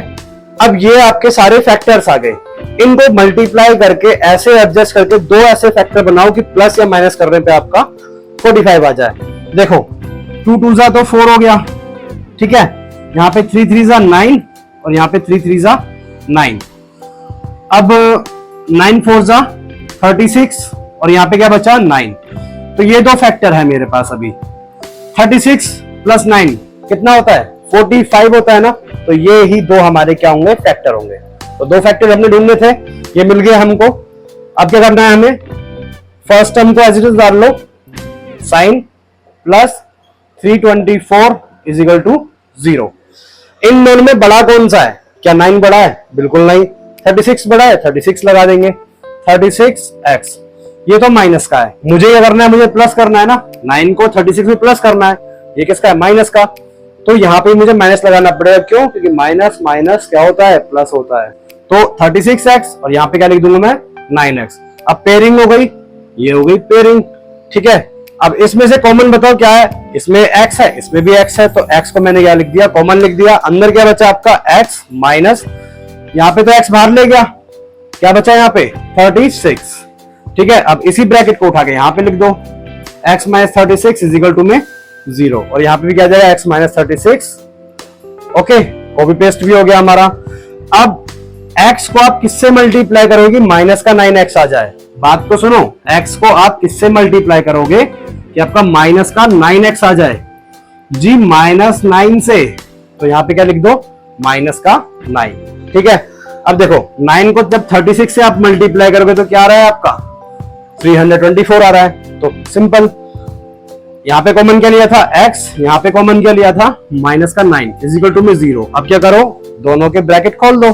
अब ये आपके सारे फैक्टर्स आ गए, इनको मल्टीप्लाई करके ऐसे एडजस्ट करके दो ऐसे फैक्टर बनाओ कि प्लस या माइनस करने पे आपका 45 आ जाए। देखो 2 2 तो 4 हो गया, ठीक है। यहाँ पे 3 3 9 और यहाँ पे 3 3 9। अब 9 4 36 और यहाँ पे क्या बचा 9। तो ये दो फैक्टर है मेरे पास अभी। 36 प्लस 9 कितना होता है 45 होता है ना। तो ये ही दो हमारे क्या होंगे फैक्टर होंगे। तो दो फैक्टर हमने ढूंढने थे, ये मिल गए हमको। अब क्या करना है हमें, फर्स्ट टर्म को एज इट इज डाल लो, sine plus 324 is equal to 0। इन दोनों में बड़ा कौन सा है, क्या 9 बड़ा है, बिल्कुल नहीं। 36 बड़ा है, 36 लगा देंगे। 36x ये तो माइनस का है, मुझे क्या करना है, मुझे प्लस करना है ना। 9 को 36 में प्लस करना है, ये किसका है माइनस का। तो यहाँ पे मुझे माइनस लगाना पड़ेगा, क्यों, क्योंकि माइनस माइनस क्या होता है प्लस होता है। तो 36x और यहाँ पे क्या लिख दूंगा मैं 9x। अब पेयरिंग हो गई, ये हो गई पेयरिंग, ठीक है। अब इसमें से कॉमन बताओ क्या है, इसमें x है, इसमें भी x है, तो x को मैंने क्या लिख दिया, कॉमन लिख दिया। अंदर क्या बचा आपका x माइनस, यहाँ पे तो x बाहर ले गया, क्या बचा यहाँ पे 36, ठीक है। अब इसी ब्रैकेट को उठा के यहाँ पे लिख दो, x minus 36 is equal to में 0 और यहाँ पे भी क्या जाएगा x minus 36। Okay, copy paste भी हो गया हमारा। अब x को आप किससे मल्टीप्लाई करोगे, माइनस का 9x आ जाए। बात को सुनो, x को आप किससे मल्टीप्लाई करोगे कि आपका माइनस का 9x आ जाए जी, -9 से। तो यहाँ पे क्या लिख दो, माइनस का 9, ठीक है। अब देखो 9 को जब 36 से आप मल्टीप्लाई करोगे तो क्या आ रहा है आपका 324 आ रहा है। तो सिंपल, यहाँ पे कॉमन क्या लिया था x, यहाँ पे कॉमन क्या लिया था माइनस का 9 इज इक्वल टू में 0। अब क्या करो, दोनों के ब्रैकेट खोल दो,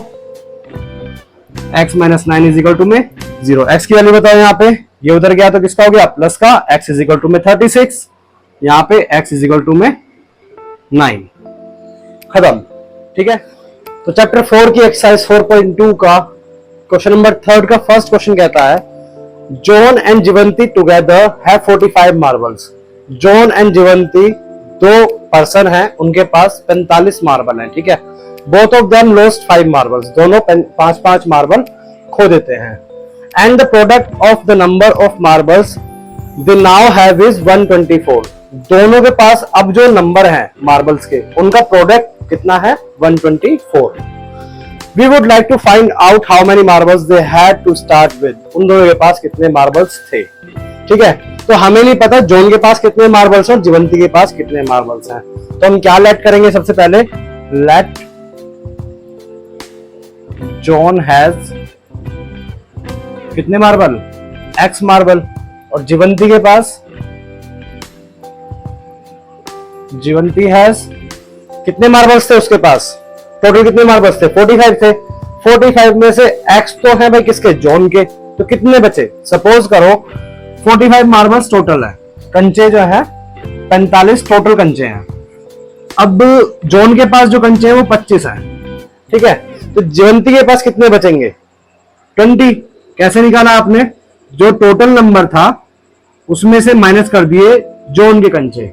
x minus 9 is equal to में 0। x की वैल्यू बताओ, यहाँ पे ये उधर गया तो किसका हो गया प्लस का, x इज इक्वल टू में 36, यहाँ पे x इज इक्वल टू में 9, खत्म, ठीक है। तो चैप्टर 4 की एक्सरसाइज 4.2 का क्वेश्चन नंबर 3 का फर्स्ट क्वेश्चन कहता है, John and Jeevanti together have 45 marbles. John and Jeevanti दो पर्सन हैं, उनके पास 45 मार्बल हैं, ठीक है। Both of them lost 5 marbles, दोनों 5-5 मार्बल खो देते हैं। And the product of the number of marbles they now have is 124। दोनों के पास अब जो नंबर है मार्बल्स के, उनका प्रोडक्ट कितना है 124। We would like to find out how many marbles they had to start with. उन दोनों के पास कितने मार्बल्स थे, ठीक है। तो हमें नहीं पता जॉन के पास कितने मार्बल्स हैं और जीवंती के पास कितने मार्बल्स हैं। तो हम क्या लेट करेंगे, सबसे पहले लेट जॉन हैज कितने मार्बल, x मार्बल, और जीवंती के पास, जीवंती हैज कितने मार्बल्स थे उसके पास, टोटल कितने मार्बल्स थे 45 थे। 45 में से x तो है भाई किसके, जॉन के, तो कितने बचे, सपोज करो 45 मार्बल्स टोटल है, कंचे जो है 45 टोटल कंचे हैं। अब जॉन के पास जो कंचे हैं वो 25 हैं, ठीक है। तो जीवंती के पास कितने बचेंगे 20। कैसे निकाला आपने, जो टोटल नंबर था उसमें से माइनस कर दिए जॉन के कंचे।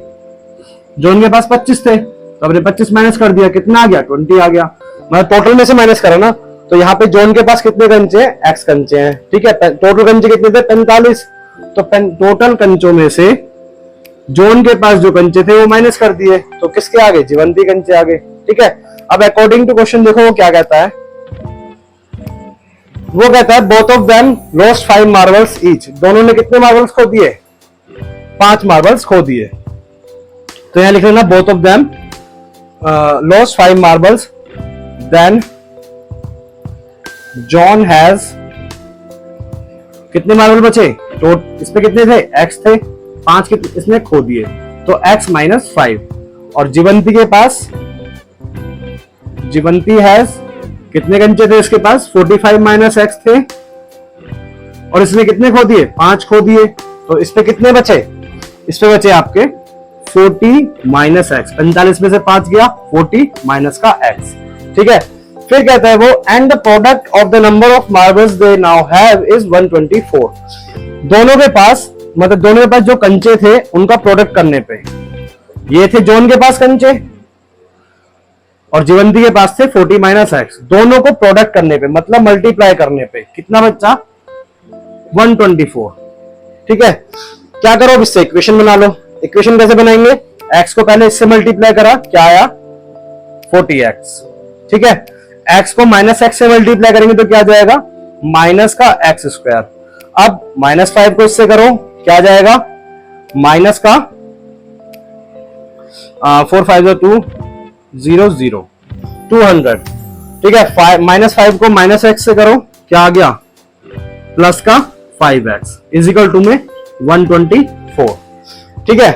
जॉन के पास 25 थे, तो हमने 25 माइनस कर दिया, कितना आ गया 20 आ गया, मतलब टोटल में से माइनस करा ना। तो यहाँ पे जॉन के पास कितने कंचे हैं, x कंचे हैं, ठीक है। टोटल कंचे कितने थे 45, तो टोटल कंचों में से जॉन के पास जो कंचे थे वो माइनस कर दिए, तो किसके आगे, जीवंती कंचे आगे, ठीक है। अब अकॉर्डिंग टू क्वेश्चन देखो वो क्या कहता है, वो कहता है both of them lost 5 marbles each. दोनों ने कितने मार्बल्स खो दिए, 5 मार्बल्स खो दिए। तो यहां लिख लेना both of them lost 5 marbles, then John has कितने मार्बल बचे, तो इस पे कितने थे x थे, 5 इसने खो दिए, तो x माइनस 5। और जीवंती के पास, जीवंती हैज कितने कंचे थे इसके पास, 45 माइनस x थे, और इसने कितने खो दिए, 5 खो दिए। तो इस पे कितने बचे, इस पे बचे आपके 40 माइनस x, 45 में से 5 गया 40 माइनस का x, ठीक है। फिर कहता है वो and the product of the number of marbles they now have is 124। दोनों के पास मतलब दोनों के पास जो कंचे थे उनका प्रोडक्ट करने पे, ये थे जॉन के पास कंचे और जीवंती के पास थे 40 माइनस एक्स, दोनों को प्रोडक्ट करने पे मतलब मल्टीप्लाई करने पे कितना बच्चा 124। ठीक है, क्या करो अब इससे इक्वेशन बना लो। इक्वेशन कैसे बनाएंगे, एक्स को पहले इससे मल्टीप्लाई करा, क्या आया 40x। ठीक है, x को माइनस एक्स से मल्टीप्लाई करेंगे तो क्या जाएगा माइनस का एक्स स्क्वायर। अब -5 को इससे करो, क्या जाएगा माइनस का 4 5 2 0 0 200। ठीक है, -5 को माइनस एक्स से करो, क्या आ गया प्लस का 5x इजिकल टू में 124। ठीक है,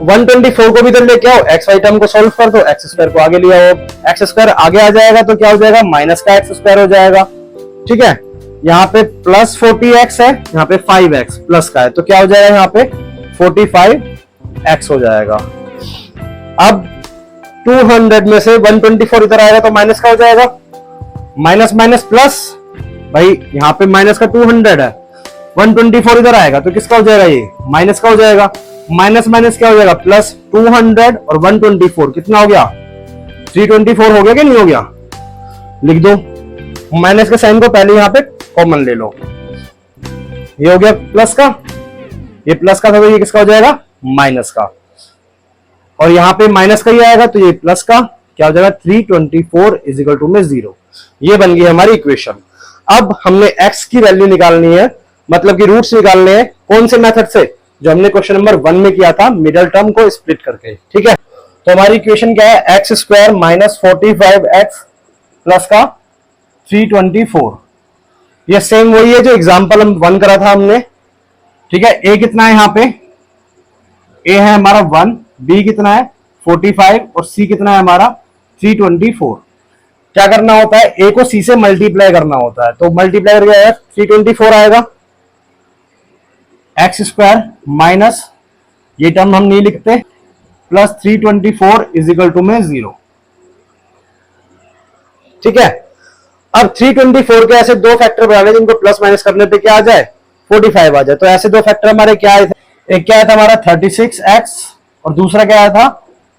124 को भी इधर लेके आओ, एक्स वाई टर्म को सॉल्व कर दो, एक्स स्क्वायर को आगे ले आओ, एक्स स्क्वायर आगे आ जाएगा तो क्या हो जाएगा माइनस का एक्स स्क्वायर हो जाएगा। ठीक है, यहाँ पे प्लस 40x है, यहाँ पे 5x प्लस का है तो क्या हो जाएगा यहाँ पे 45x हो जाएगा। अब 200 में से 124 इधर आएगा तो माइनस का हो जाएगा, माइनस माइनस प्लस, भाई यहाँ पे माइनस का 200 है, 124 इधर आएगा तो किसका हो जाएगा ये माइनस का हो जाएगा, माइनस माइनस क्या हो जाएगा प्लस 200 और 124 कितना हो गया 324 हो गया कि नहीं हो गया, लिख दो। माइनस के साइन को पहले यहां पे कॉमन ले लो, ये हो गया प्लस का, ये प्लस का था तो ये किसका हो जाएगा माइनस का, और यहां पे माइनस का ही आएगा तो ये प्लस का क्या हो जाएगा 324 इजिकल टू में 0। ये बन गई हमारी इक्वेशन। अब हमने x की वैल्यू निकालनी है, मतलब कि रूट्स निकालने हैं, कौन से मेथड से, जो हमने क्वेश्चन नंबर 1 में किया था मिडल टर्म को स्प्लिट करके। ठीक है, तो हमारी इक्वेशन क्या है x square minus 45x plus का 324। ये सेम वही है जो एग्जांपल हम 1 करा था हमने। ठीक है, a कितना है यहाँ पे, a है हमारा 1, b कितना है 45 और c कितना है हमारा 324। क्या करना होता है a को c से मल्टीप्लाई करना होता है, तो मल्टीप्लाई करके आएगा 324 आएगा, एक्स स्क्वायर माइनस ये टर्म हम नहीं लिखते प्लस 324 इजिकल टू में 0। ठीक है, अब 324 के ऐसे दो फैक्टर बनाने जिनको प्लस माइनस करने पे क्या आ जाए 45 आ जाए, तो ऐसे दो फैक्टर हमारे क्या आए थे, एक क्या आया था हमारा 36x और दूसरा क्या आया था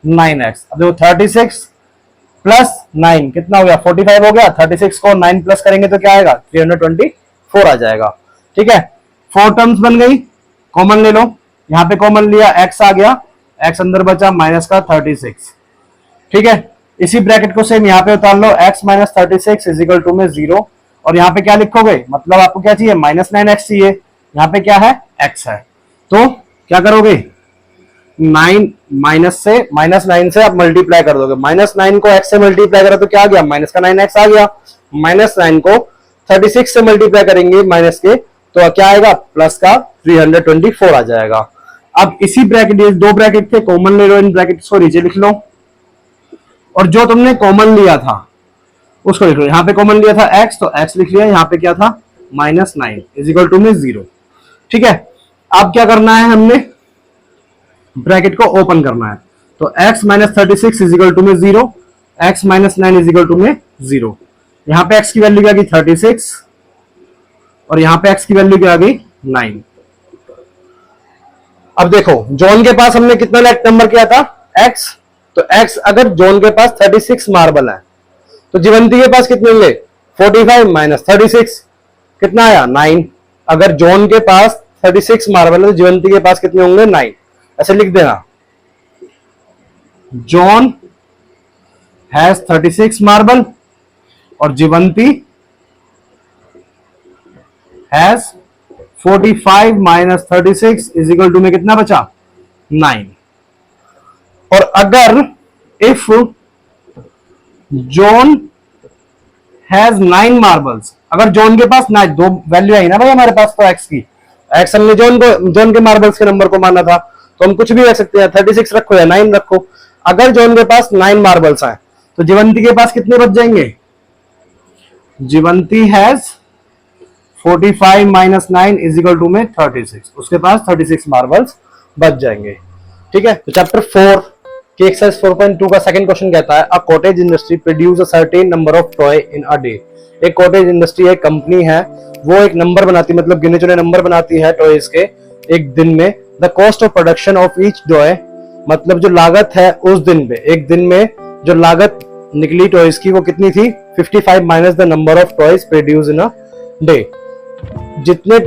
9x। अब देखो 36 प्लस 9 कितना हो गया 45 हो गया, 36 को 9 प्लस करेंगे तो क्या आएगा 324 आ जाएगा। ठीक है, 4 टर्म्स बन गई, कॉमन ले लो, यहां पे कॉमन लिया x आ गया, x अंदर बचा माइनस का 36। ठीक है, इसी ब्रैकेट को सेम यहाँ पे उतार लो, x माइनस 36 इजिकल टू में 0, और यहाँ पे क्या लिखोगे, मतलब आपको क्या चाहिए -9x चाहिए, यहाँ पे क्या है x है, तो क्या करोगे 9 -9 से आप मल्टीप्लाई कर दोगे, -9 को x से मल्टीप्लाई करा तो क्या आ गया माइनस का 9x आ गया, -9 को 36 से मल्टीप्लाई करेंगे माइनस के तो क्या आएगा प्लस का 324 आ जाएगा। अब इसी ब्रैकेट, ये दो ब्रैकेट थे कॉमन ले लो, इन ब्रैकेट्स को नीचे लिख लो, और जो तुमने कॉमन लिया था उसको लिख लो, यहाँ पे कॉमन लिया था x तो x लिख लिया, यहाँ पे क्या था -9 इजिकल टू में 0। ठीक है, अब क्या करना है, हमने ब्रैकेट को ओपन करना है, तो x माइनस 36 इजिकल टू में 0, x माइनस 9 इजिकल टू में 0। यहाँ पे x की वैल्यू क्या गई 36 और यहाँ पे x की वैल्यू क्या आ गई 9। अब देखो जॉन के पास हमने कितना नेट नंबर किया था x, तो x अगर जॉन के पास 36 मार्बल है तो जीवंती के पास कितने होंगे 45 माइनस 36 कितना आया 9। अगर जॉन के पास 36 मार्बल है तो जीवंती के पास कितने होंगे 9। ऐसे लिख देना, जॉन हैज 36 मार्बल और जीवंती हैज 45 माइनस 36 इजिकल टू में कितना बचा 9। और अगर इफ जॉन हैज 9 मार्बल्स, अगर जॉन के पास 9, दो वैल्यू आई ना भाई हमारे पास, तो एक्स की, एक्स हमने जॉन के मार्बल्स के नंबर को माना था तो हम कुछ भी रख सकते हैं, 36 रखो या 9 रखो। अगर जॉन के पास 9 मार्बल्स हैं तो जीवंती के पास कितने बच जाएंगे, जीवंती हैज 45 माइनस 9 इजिकल टू में 36, उसके पास 36 मार्बल्स बच जाएंगे। ठीक है, तो चैप्टर 4 कि एक्सरसाइज 4.2 का सेकंड क्वेश्चन कहता है a cottage industry produce a certain number of toy in a day. एक कॉटेज इंडस्ट्री एक कंपनी है, वो एक नंबर बनाती है, मतलब गिने चुने नंबर बनाती है टॉयज के एक दिन में। The cost of production of each toy, मतलब जो लागत है उस दिन पे, एक दिन में जो लागत निकली टॉयज की वो कितनी थी, 55 minus the number of toys produce in a day. जितने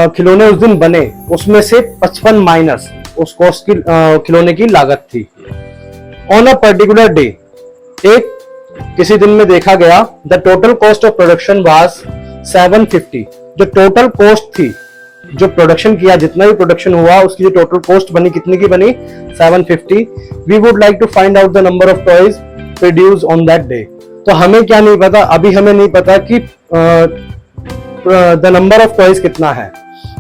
खिलौने उस दिन बने उसमें से 55 माइनस उस कॉस्ट की खिलौने की लागत थी। ऑन अ पर्टिकुलर डे, एक किसी दिन में देखा गया, the total cost of production was 750। जो टोटल कॉस्ट थी, जो प्रोडक्शन किया, जितना भी प्रोडक्शन हुआ उसकी जो टोटल कॉस्ट बनी, कितनी की बनी, 750। We would like to find out the number of toys produce on that day. तो हमें क्या नहीं पता, अभी हमें नहीं पता कि द नंबर ऑफ टॉयज कितना है,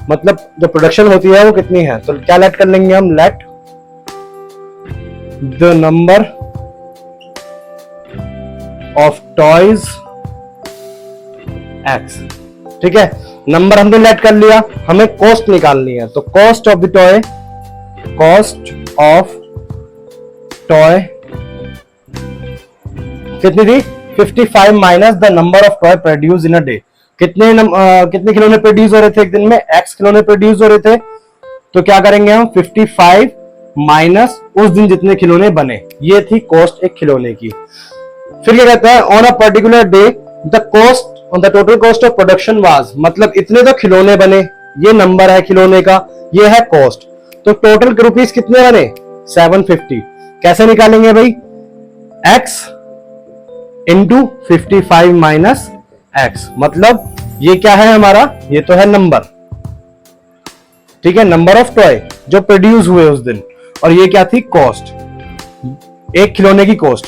मतलब जो प्रोडक्शन होती है वो कितनी है। तो क्या लेट कर लेंगे हम, let the number of toys x. ठीक है, नंबर हमने लेट कर लिया, हमें कॉस्ट निकालनी है। तो cost of the toy, cost of toy कितनी थी, 55 minus the number of toy produce in a day. कितने खिलौने प्रोड्यूस हो रहे थे एक दिन में, एक्स खिलौने प्रोड्यूस हो रहे थे। तो क्या करेंगे हम, 55 माइनस उस दिन जितने खिलौने बने, ये थी कॉस्ट एक खिलौने की। फिर क्या कहता है, on a particular day the cost on the total cost of production was, मतलब इतने तो खिलौने बने, ये नंबर है खिलौने का, ये है कॉस्ट। तो टोटल रुपीस कितने बने, 750। कैसे निकालेंगे भाई, x इंटू 55 माइनस x, मतलब ये क्या है हमारा, ये तो है नंबर, ठीक है, नंबर ऑफ टॉय जो प्रोड्यूस हुए उस दिन, और ये क्या थी, कॉस्ट, एक खिलौने की कॉस्ट।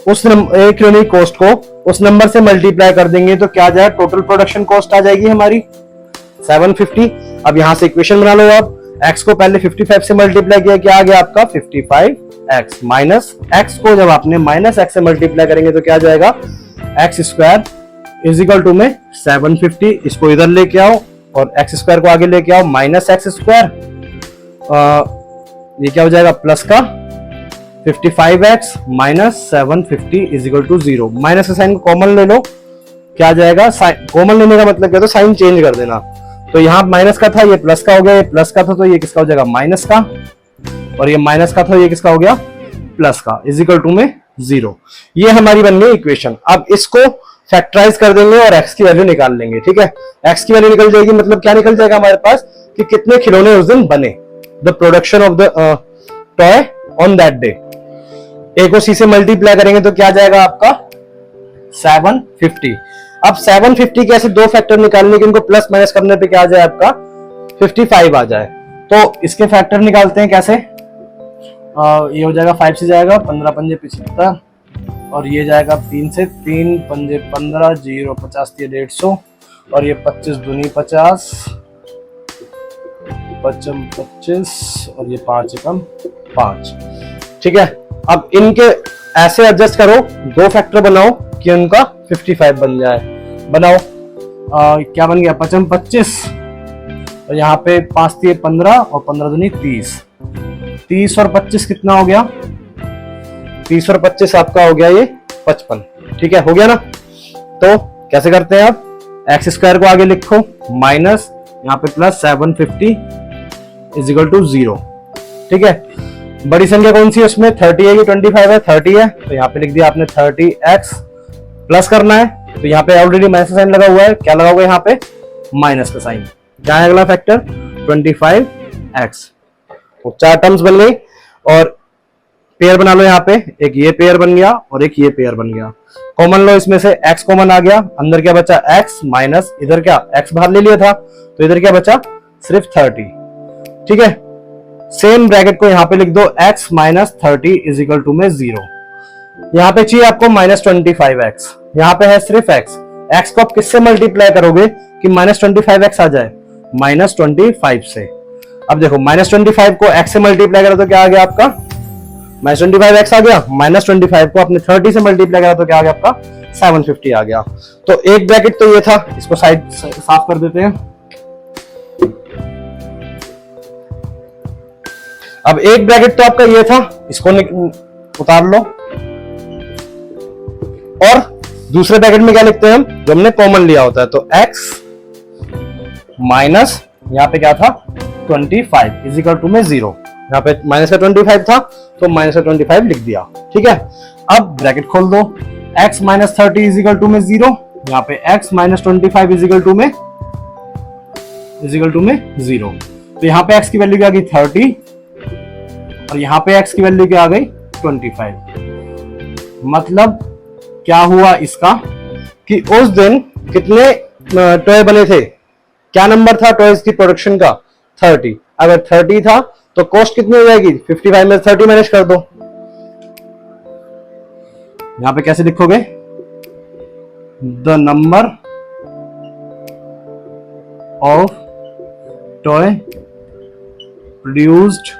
उस एक खिलौने की कॉस्ट को उस नंबर से मल्टीप्लाई कर देंगे तो क्या आ जाएगा, टोटल प्रोडक्शन कॉस्ट आ जाएगी हमारी 750। अब यहां से इक्वेशन बना लो आप, x को पहले 55 से मल्टीप्लाई किया, क्या आ गया आपका 55x माइनस x को जब आपने माइनस x से मल्टीप्लाई करेंगे तो क्या आ जाएगा, x square is equal to में 750। इसको इधर लेके आओ और x स्क्वायर को आगे लेके आओ, माइनस x स्क्वायर, ये क्या हो जाएगा, प्लस का 55x minus 750 is equal to 0। Minus का साइन को कॉमन ले लो, क्या आ जाएगा, कॉमन लेने का मतलब क्या, तो साइन चेंज कर देना। तो यहाँ माइनस का था, ये प्लस का हो गया, ये प्लस का था तो ये किसका हो जाएगा, माइनस का, और ये माइनस का था, ये किसका हो गया, प्लस का, इज इक्वल टू में 0। ये हमारी बन गई इक्वेशन। अब इसको फैक्टराइज कर देंगे और x की वैल्यू निकाल लेंगे। ठीक है, x की वैल्यू निकल जाएगी, मतलब क्या निकल जाएगा हमारे पास, कि कितने खिलौने उस दिन बने, the production of the toy on that day. a को c से मल्टीप्लाई करेंगे तो क्या जाएगा आपका 750। अब 750 के ऐसे दो फैक्टर निकालने के, इनको प्लस माइनस करने पे क्या आ जाए आपका 55 आ जाए। तो इसके फैक्टर निकालते हैं कैसे, ये हो जाएगा 5 से जाएगा 15 पंजे 75, और ये जाएगा 3 से, 3 पंजे 15, 0 50 150, और ये 25 दूनी 50, 25 और ये 5 एकम 5। ठीक है, अब इनके ऐसे एडजस्ट करो, दो फैक्टर बनाओ कि उनका 55 बन जाए। बनाओ, क्या बन गया, 55 25, और यहाँ पे 5 3 15 और 15 दूनी 30, 30 और 25 कितना हो गया, 30 और 25 आपका हो गया ये 55। ठीक है, हो गया ना। तो कैसे करते हैं आप, एक्स स्क्वायर को आगे लिखो, माइनस यहाँ पे प्लस 750 इज इक्वल टू 0। ठीक है, बड़ी संख्या कौन सी है उसमें, 30 है कि 25 है, 30 है, तो यहाँ पे लिख दिया आपने 30x, प्लस करना है तो यहाँ पे ऑलरेडी माइनस का साइन लगा हुआ है, क्या लगा हुआ है यहाँ पे, माइनस का साइन। क्या है अगला फैक्टर, 25x। तो 4 टर्म्स बन गई, और पेयर बना लो, यहाँ पे एक ये पेयर बन गया और एक ये पेयर बन गया। कॉमन लो, इसमें से x कॉमन आ गया, अंदर क्या बचा x माइनस, इधर क्या x बाहर ले लिया था तो इधर क्या बचा, सिर्फ 30। ठीक है, सेम ब्रैकेट को यहाँ पे लिख दो, x minus 30 is equal to में 0। यहाँ पे चाहिए आपको माइनस 25x, यहाँ पे है सिर्फ x। x को आप किससे मल्टीप्लाई करोगे कि माइनस 25x आ जाए, माइनस 25 से। अब देखो माइनस 25 को x से मल्टीप्लाई करो तो क्या आ गया आपका, माइनस 25x आ गया, माइनस 25 को आपने 30 से मल्टीप्लाई करा तो क्या आ गया आपका 750 आ गया। तो एक ब्रैकेट तो ये था, इसको साइड साफ कर देते हैं। अब एक ब्रैकेट तो आपका ये था, इसको उतार लो, और दूसरे ब्रैकेट में क्या लिखते हैं हम, जो हमने कॉमन लिया होता है, तो x माइनस यहाँ पे क्या था 25 इज इक्वल टू में 0, यहाँ पे माइनस का 25 था तो माइनस का 25 लिख दिया। ठीक है, अब ब्रैकेट खोल दो, x minus 30 is equal to में 0, यहाँ पे x minus 25 is equal to में 0। तो यहाँ पे x की वैल्यू क्या आ गई 30 और यहाँ पे x की वैल्यू क्या आ गई 25। मतलब क्या हुआ इसका कि उस दिन कितने टॉय बने थे, क्या नंबर था टॉयज की प्रोडक्शन का 30। अगर 30 था तो कॉस्ट कितनी हो जाएगी 55 में 30 मैनेज कर दो। यहां पे कैसे लिखोगे, the number of toy produced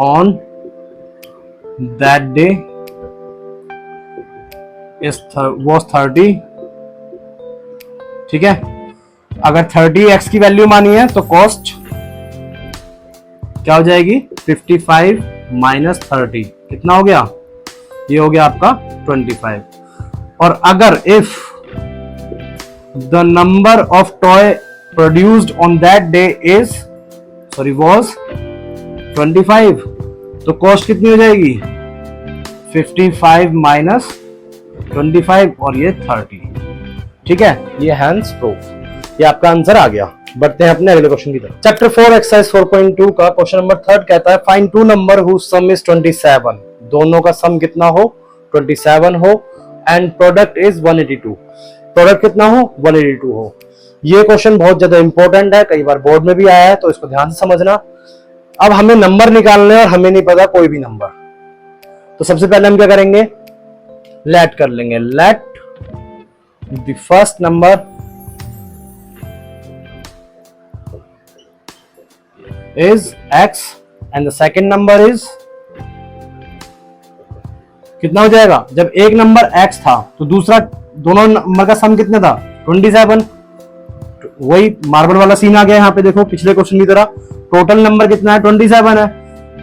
on that day was 30। ठीक है, अगर 30x की वैल्यू मानी है तो कॉस्ट क्या हो जाएगी 55 माइनस 30, कितना हो गया, ये हो गया आपका 25। और अगर if the number of toy produced on that day was 25, तो कॉस्ट कितनी हो जाएगी 55 माइनस 25 और ये 30। ठीक है, ये हैंस प्रूफ, ये आपका आंसर आ गया। बढ़ते हैं अपने अगले क्वेश्चन की तरफ। चैप्टर 4 एक्सरसाइज 4.2 का क्वेश्चन नंबर 3 कहता है find two number whose sum is 27, दोनों का सम कितना हो 27 हो एंड प्रोडक्ट इज 182, प्रोडक्ट कितना हो 182 हो। ये क्वेश्चन बहुत ज्यादा इंपॉर्टेंट है, कई बार बोर्ड में भी आया है, तो इसको ध्यान से समझना। अब हमें नंबर निकालने और हमें नहीं पता कोई भी नंबर, तो सबसे पहले हम क्या करेंगे, लेट कर लेंगे, let the first number is x and the second number is, कितना हो जाएगा, जब एक नंबर x था तो दूसरा दोनों नंबर का सम कितना था 27। वही मार्बल वाला सीन आ गया यहाँ पे, देखो पिछले क्वेश्चन की तरह टोटल नंबर कितना है 27 है,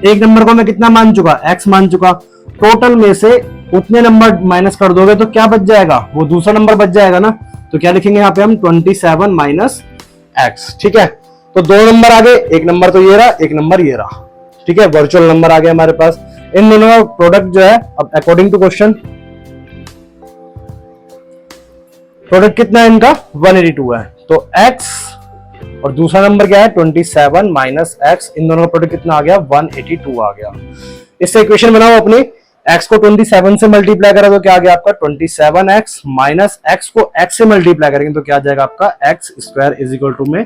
एक नंबर को मैं कितना मान चुका x मान चुका, टोटल में से उतने नंबर माइनस कर दोगे तो क्या बच जाएगा, वो दूसरा नंबर बच जाएगा ना। तो क्या लिखेंगे यहाँ पे हम 27 माइनस x। ठीक है, तो दो नंबर आ गए, एक नंबर तो ये रहा, एक नंबर ये रहा। ठीक है, वर्चुअल नंबर आ गया हमारे पास। इन दोनों का प्रोडक्ट जो है, अब अकॉर्डिंग टू क्वेश्चन प्रोडक्ट कितना है इनका 182 है, तो x और दूसरा नंबर क्या है 27 माइनस x, इन दोनों का प्रोडक्ट कितना आ गया 182 आ गया। इससे इक्वेशन बनाओ अपनी, x को 27 से मल्टीप्लाई करा तो क्या आ गया आपका 27x माइनस x को x से मल्टीप्लाई करेंगे तो क्या आ जाएगा आपका x square is equal to में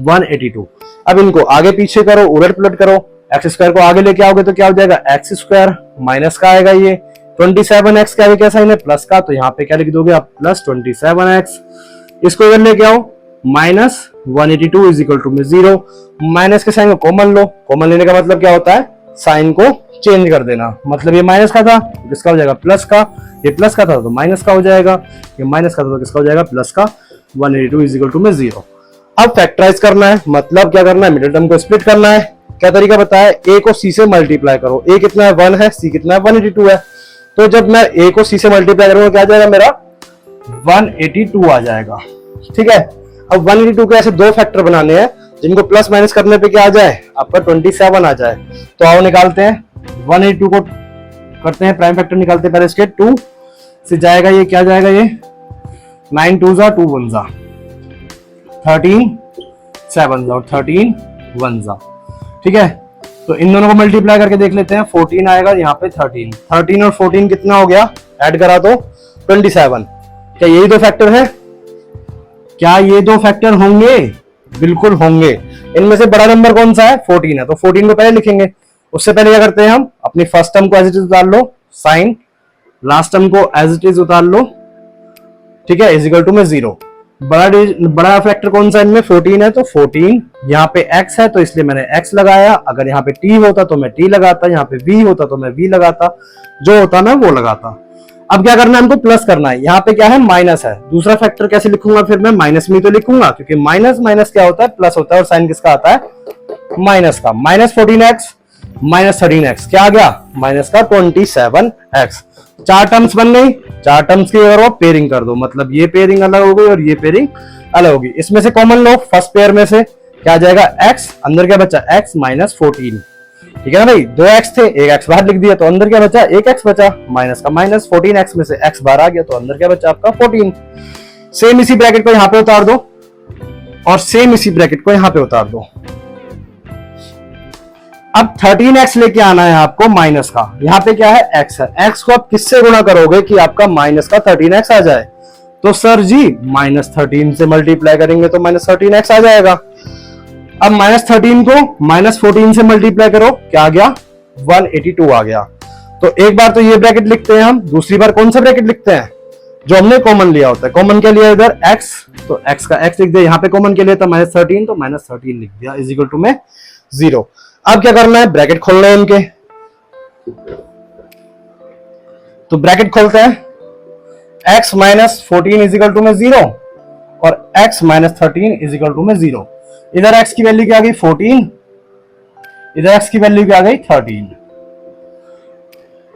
182। अब इनको आगे पीछे करो, उलट पुलट करो, एक्स स्क्वायर को आगे लेके आओगे तो क्या हो जाएगा एक्स स्क्वायर माइनस का आएगा, ये 27x का क्या साइन है प्लस का, तो यहाँ पे क्या लिख दोगे आप प्लस 27x। इसको इधर लेके आओ माइनस 182 इज इक्वल टू में 0, माइनस के साइन को कॉमन लो, कॉमन लेने का मतलब क्या होता है साइन को चेंज कर देना, मतलब ये माइनस का था तो किसका हो जाएगा प्लस का, ये प्लस का था तो माइनस का हो जाएगा, ये माइनस का था तो किसका हो जाएगा प्लस का, 182 इज इक्वल टू में 0। अब फैक्टराइज करना है, मतलब क्या करना है मिडिल टर्म को स्प्लिट करना है। क्या तरीका बताया, a को c से मल्टीप्लाई करो, a कितना है 1 है, c कितना है 182 है, तो जब मैं a को c से मल्टीप्लाई करूंगा क्या आ जाएगा मेरा 182 आ जाएगा। ठीक है, अब 182 के ऐसे दो फैक्टर बनाने हैं जिनको प्लस माइनस करने पे क्या आ जाए आपका 27 आ जाए। तो आओ निकालते हैं, 182 को करते हैं प्राइम फैक्टर निकालते हैं, पहले इसके 2 से जाएगा, ये क्या जाएगा, ये 9 2 जा 2 1 जा 13 7 जा 13 1 जा। ठीक है, तो इन दोनों को मल्टीप्लाई करके देख लेते हैं, 14 आएगा यहाँ पे 13 और 14 कितना हो गया ऐड करा तो 27। क्या यही दो फैक्टर है, क्या ये दो फैक्टर होंगे, बिल्कुल होंगे। इनमें से बड़ा नंबर कौन सा है 14 है, तो 14 को पहले लिखेंगे, उससे पहले क्या करते हैं हम अपनी फर्स्ट टर्म को एज इट इज उतार लो, साइन लास्ट टर्म को एज इट इज उतार लो। ठीक है, इज इक्वल टू में 0। बड़ा फैक्टर कौन सा इनमें 14 है, तो 14 यहाँ पे x है तो इसलिए मैंने x लगाया, अगर यहाँ पे t होता तो मैं t लगाता, यहाँ पे v होता तो मैं v लगाता, जो होता मैं वो लगाता। अब क्या करना है हमको प्लस करना है, यहाँ पे क्या है माइनस है, दूसरा फैक्टर कैसे लिखूंगा फिर मैं माइनस में तो लिखूंगा क्योंकि माइनस माइनस क्या होता है प्लस होता है और साइन किसका आता है माइनस का, माइनस 14x -13x, क्या आ गया माइनस का 27x। चार टर्म्स बन गई, चार टर्म्स की अगर पेयरिंग कर दो, मतलब ये पेयरिंग अलग हो गई और ये पेयरिंग अलग होगी। इसमें से कॉमन लो, फर्स्ट पेयर में से क्या आ जाएगा x, अंदर क्या बचा x माइनस 14, ठीक है ना भाई, 2x थे, एक x बाहर लिख दिया तो अंदर क्या बचा, एक x बचा, माइनस का माइनस, 14x में से x बाहर आ गया तो अंदर क्या बचा आपका 14। सेम इसी ब्रैकेट को यहां पे उतार दो और सेम इसी ब्रैकेट को यहां पे उतार दो। अब 13x लेके आना है आपको माइनस का, यहां पे क्या है x है, x को आप किससे गुणा करोगे कि आपका माइनस का 13x आ जाए, तो सर जी -13 से मल्टीप्लाई करेंगे तो -13x आ जाएगा। अब -13 को -14 से मल्टीप्लाई करो, क्या आ गया 182 आ गया। तो एक बार तो ये ब्रैकेट लिखते हैं हम, दूसरी बार कौन सा ब्रैकेट लिखते हैं, जो हमने कॉमन लिया होता है। कॉमन क्या लिया इधर x, तो x का x लिख दिया, यहाँ पे कॉमन क्या लिया था -13, तो -13 लिख दिया इज इक्वल टू में 0। अब क्या करना है, ब्रैकेट खोलना है उनके, तो ब्रैकेट खोलते हैं, x minus 14 is equal to में 0 और x minus 13 is equal to में 0। इधर x की वैल्यू क्या आ गई 14, इधर x की वैल्यू क्या आ गई 13।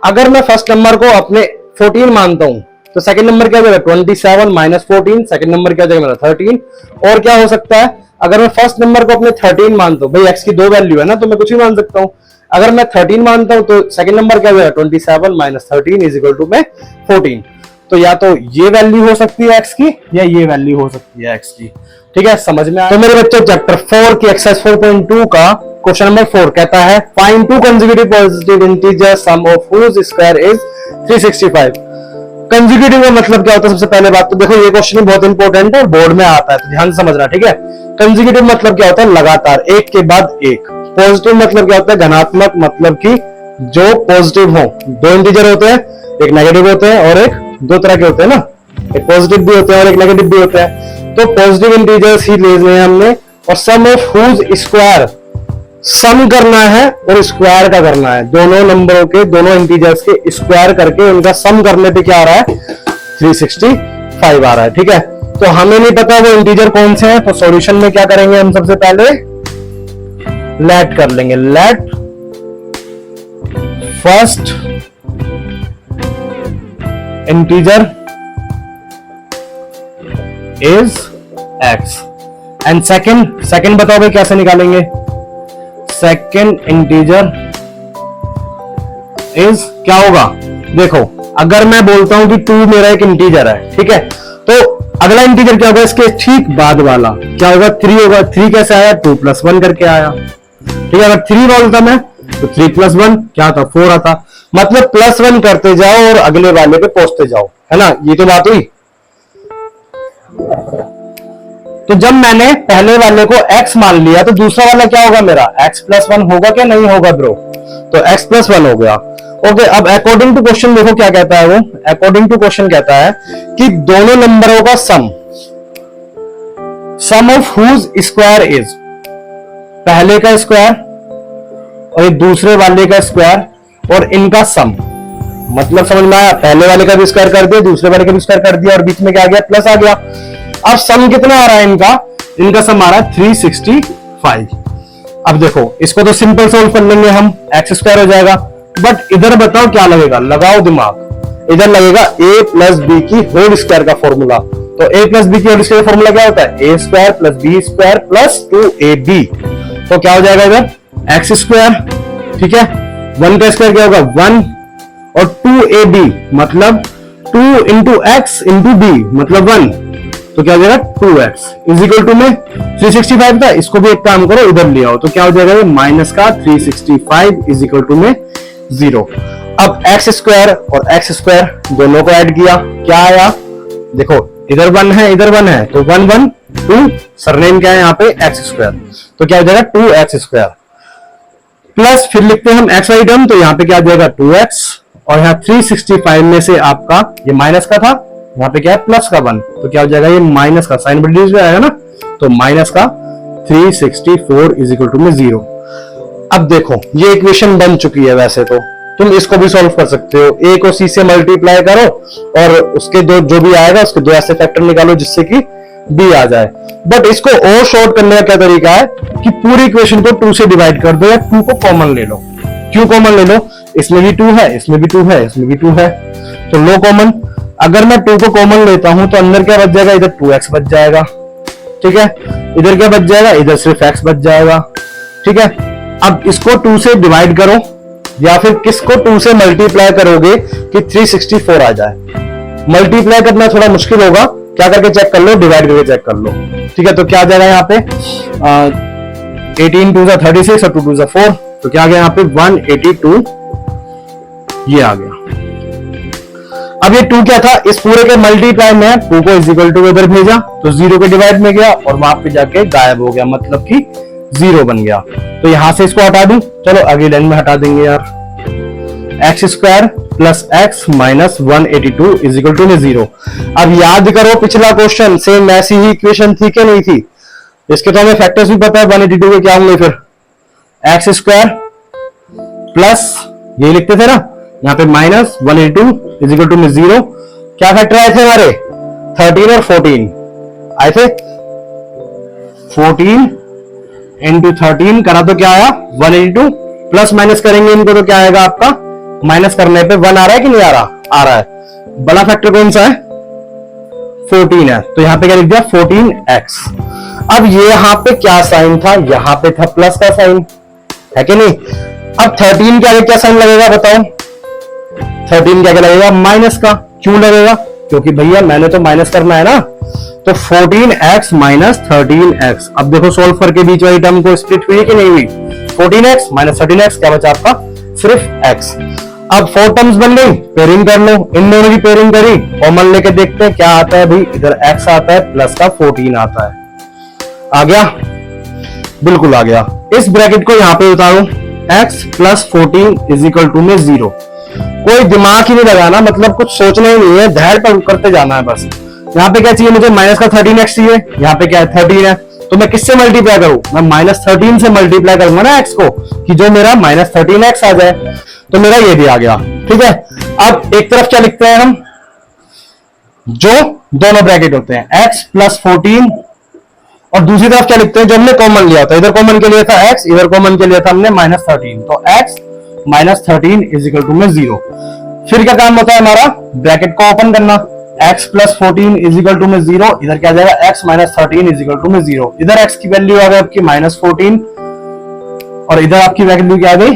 अगर मैं फर्स्ट नंबर को अपने 14 मानता हूं तो सेकंड नंबर क्या हो जाएगा 27 माइनस 14, सेकंड नंबर क्या हो जाएगा मेरा 13। और क्या हो सकता है, अगर मैं फर्स्ट नंबर को अपने 13 मानता हूं, भाई x की दो वैल्यू है ना, तो मैं कुछ भी मान सकता हूं। अगर मैं 13 मानता हूं तो सेकंड नंबर क्या हो जाएगा 27 माइनस 13 इज इक्वल टू में 14। तो या तो ये वैल्यू हो सकती है x की या ये वैल्यू हो सकती है x की, ठीक है, समझ में आया। तो मेरे बच्चे चैप्टर 4 की एक्सरसाइज 4.2 का क्वेश्चन नंबर 4 कहता है find two consecutive positive integer sum of whose square is 365। Consecutive का मतलब क्या होता है, सबसे पहले बात तो देखो ये क्वेश्चन बहुत इंपॉर्टेंट है, बोर्ड में आता है तो ध्यान से समझना, ठीक है। कंसेक्यूटिव मतलब क्या होता है, लगातार, एक के बाद एक। पॉजिटिव मतलब क्या होता है, धनात्मक, मतलब कि जो पॉजिटिव हो। दो इंटीजर होते हैं, एक नेगेटिव होते हैं और एक, दो तरह के होते हैं ना, एक पॉजिटिव भी होते हैं और एक नेगेटिव भी होते हैं। तो पॉजिटिव इंटीजर्स ही लेने हैं हमने, और सम ऑफ हुज स्क्वायर, सम करना है और स्क्वायर का करना है, दोनों नंबरों के, दोनों इंटीजर्स के स्क्वायर करके उनका सम करने पे क्या आ रहा है 365 आ रहा है, ठीक है। तो हमें नहीं पता वो इंटीजर कौन से हैं, तो सॉल्यूशन में क्या करेंगे हम, सबसे पहले लेट कर लेंगे, let first integer is x and second बताओ भाई कैसे निकालेंगे, सेकंड इंटीजर इज क्या होगा, देखो अगर मैं बोलता हूं कि 2 मेरा एक इंटीजर है, ठीक है, तो अगला इंटीजर क्या होगा इसके ठीक बाद वाला क्या होगा 3 होगा। 3 कैसे आया, 2 + 1 करके आया, ठीक है। अगर 3 बोलता मैं तो 3 + 1 क्या था 4 आता, मतलब +1 करते जाओ और अगले वाले पे पहुंचते जाओ, है ना, ये तो बात हुई। तो जब मैंने पहले वाले को x मान लिया तो दूसरा वाला क्या होगा मेरा x + 1 होगा क्या नहीं होगा ब्रो, तो x + 1 हो गया। ओके, अब अकॉर्डिंग टू क्वेश्चन देखो क्या कहता है वो, अकॉर्डिंग टू क्वेश्चन कहता है कि दोनों नंबरों का सम ऑफ हुज स्क्वायर इज, पहले का स्क्वायर और दूसरे वाले का स्क्वायर और इनका सम, मतलब समझ में आया, पहले वाले का भी स्क्वायर कर दिया, दूसरे वाले का भी स्क्वायर कर दिया और बीच में क्या आ गया प्लस आ गया। अब सम कितना आ रहा है इनका सम आ रहा है 365। अब देखो इसको तो सिंपल सोल्व कर लेंगे हम, x² हो जाएगा, बट इधर बताओ क्या लगेगा, लगाओ दिमाग, इधर लगेगा a + b की होल स्क्वायर का फॉर्मूला। तो a + b की होल स्क्वायर का फॉर्मूला क्या होता है, a² + b² + 2ab। तो क्या हो जाएगा इधर x², ठीक है, 1 का स्क्वायर क्या होगा 1 और 2ab मतलब 2 × x × b मतलब 1, तो क्या हो जाएगा 2x इज इक्वल टू में 365 था, इसको भी एक काम करो इधर ले आओ, तो क्या हो जाएगा ये माइनस का 365 इज इक्वल टू में 0। अब x² और x² दोनों को ऐड किया, क्या आया देखो, इधर 1 है इधर 1 है, तो 1 1 2, सरनेम क्या है यहाँ पे x², तो क्या हो जाएगा 2x² प्लस फिर लिखते हैं हम x वाली टर्म, तो यहाँ पे क्या आ जाएगा 2x और यहाँ 365 में से आपका ये माइनस का था, यहाँ पे क्या है प्लस का 1, तो क्या हो जाएगा ये माइनस का साइन रिड्यूस आएगा ना, तो माइनस का 364 इज इक्वल टू में 0। अब देखो ये इक्वेशन बन चुकी है, वैसे तो तुम इसको भी सॉल्व कर सकते हो, a को c से मल्टीप्लाई करो और उसके दो जो भी आएगा उसके दो ऐसे फैक्टर निकालो जिससे कि b आ जाए। बट इसको और शॉर्ट करने का क्या तरीका है कि पूरी इक्वेशन को 2 से डिवाइड कर दो या 2 को कॉमन ले लो, क्यू कॉमन ले लो, इसमें भी 2 है, इसमें भी 2 है, इसमें भी 2 है, तो लो कॉमन। अगर मैं 2 को कॉमन लेता हूं तो अंदर क्या बच जाएगा, इधर 2x बच जाएगा, ठीक है, इधर क्या बच जाएगा, इधर सिर्फ x बच जाएगा, ठीक है। अब इसको 2 से डिवाइड करो या फिर किसको 2 से मल्टीप्लाई करोगे कि 364 आ जाए। मल्टीप्लाई करना थोड़ा मुश्किल होगा, क्या करके चेक कर लो, डिवाइड करके चेक कर लो, ठीक है। तो क्या आ जाएगा यहाँ पे 18 2 36 और 2 2 4, तो क्या आ गया यहाँ पे 182, ये आ गया। अब ये 2 क्या था, इस पूरे के मल्टीप्लाई में 2 को इज इक्वल टू इधर भेजा तो 0 के डिवाइड में गया और वहां पे जाके गायब हो गया, मतलब कि 0 बन गया। तो यहां से इसको हटा दूं, चलो अगली लाइन में हटा देंगे यार। X square plus x minus 182 is equal to 0। अब याद करो पिछला क्वेश्चन सेम ऐसी ही इक्वेशन थी क्या नहीं थी, इसके तो हमें फैक्टर्स भी पता है, 182 के क्या होंगे फिर, एक्स स्क्वायर प्लस ये लिखते थे ना, यहाँ पे माइनस 182 इज इक्वल टू 0। क्या फैक्टर आए थे हमारे, 13 और 14 आए थे, 14 इंटू 13 करा तो क्या आया 182, प्लस माइनस करेंगे इनको तो क्या आएगा आपका, माइनस करने पे 1 आ रहा है कि नहीं आ रहा, आ रहा है। बड़ा फैक्टर कौन सा है, 14 है, तो यहां पे क्या लिख दिया 14x। अब ये यहां पे क्या साइन था, यहां पे था प्लस का साइन, है कि नहीं। अब 13 के आगे क्या साइन लगेगा बताओ, 13 क्या लगेगा, माइनस का। क्यों लगेगा, क्योंकि भैया मैंने तो माइनस करना है ना, तो 14x माइनस 13x। अब देखो सोल्व करके बीच वाली टर्म को स्प्लिट हुई कि नहीं हुई, 14x माइनस 13x, क्या बचा आपका सिर्फ x। अब 4 टर्म्स बन गई, पेयरिंग कर लो, इन दोनों की पेयरिंग करी, कॉमन लेके देखते हैं क्या आता है भाई, इधर x आता है प्लस का 14 आता है, आ गया, बिल्कुल आ गया। इस ब्रैकेट को यहां पे उतारो, x plus 14 is equal to में 0। कोई दिमाग ही नहीं लगाना, मतलब कुछ सोचना ही नहीं है, धैर्य करते जाना है बस। यहाँ पे क्या चाहिए मुझे, माइनस का 13x चाहिए, यहाँ पे क्या है 13 है, तो मैं किससे मल्टीप्लाई करूं, मैं माइनस 13 से मल्टीप्लाई करूंगा ना x को, कि जो मेरा माइनस 13x आ जाए, तो मेरा ये भी आ गया, ठीक है। अब एक तरफ क्या लिखते हैं हम, जो दोनों ब्रैकेट होते हैं x प्लस 14, और दूसरी तरफ क्या लिखते हैं, जो हमने कॉमन लिया था, इधर कॉमन के लिए था x, इधर कॉमन के लिए था हमने माइनस 13, तो x minus 13 is equal to में 0। फिर क्या काम होता है हमारा, ब्रैकेट को ओपन करना, x plus 14 is equal to में 0, इधर क्या जाएगा x minus 13 is equal to में 0। इधर x की वैल्यू आ गई आपकी माइनस 14 और इधर आपकी वैल्यू क्या आ गई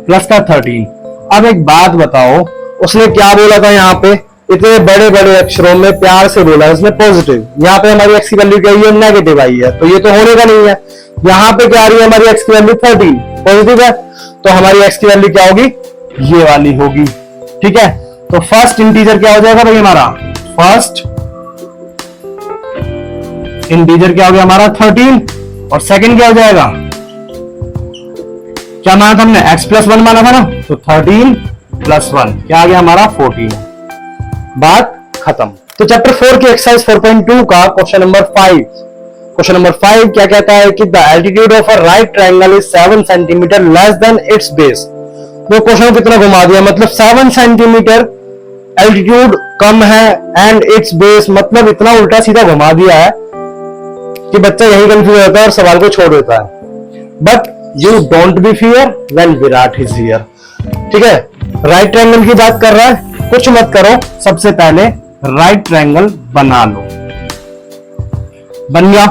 प्लस का 13। अब एक बात बताओ, उसने क्या बोला था यहाँ पे, इतने बड़े बड़े अक्षरों में प्यार से बोला उसने पॉजिटिव, यहाँ पे हमारी x की वैल्यू क्या है, नेगेटिव आई है, तो ये तो होने का नहीं है। यहाँ पे क्या आ रही है हमारी x की वैल्यू 13 पॉजिटिव है, तो हमारी x की वैल्यू क्या होगी, ये वाली होगी, ठीक है। तो फर्स्ट इंटीजर क्या हो जाएगा भाई हमारा, फर्स्ट इंटीजर क्या हो गया हमारा 13, और सेकंड क्या हो जाएगा, क्या माना था हमने, x प्लस 1 माना था ना, तो 13 प्लस 1 क्या आ गया हमारा 14, बात खत्म। तो चैप्टर 4 की एक्सरसाइज 4.2 का क्वेश्चन नंबर 5, क्वेश्चन नंबर 5 क्या कहता है कि the altitude of a right triangle is 7 centimetre less then it's base. तो क्वेश्चन कितना घुमा दिया, मतलब 7 सेंटीमीटर एल्टीट्यूड कम है एंड इट्स बेस, मतलब इतना उल्टा सीधा घुमा दिया है कि बच्चा यही कंफ्यूज होता है और सवाल को छोड़ देता है। But you don't be fear when Virat is here, ठीक है। राइट ट्रायंगल की बात कर रहा है, कुछ मत करो, सबसे पहले राइट ट्रायंगल बना लो, बन गया।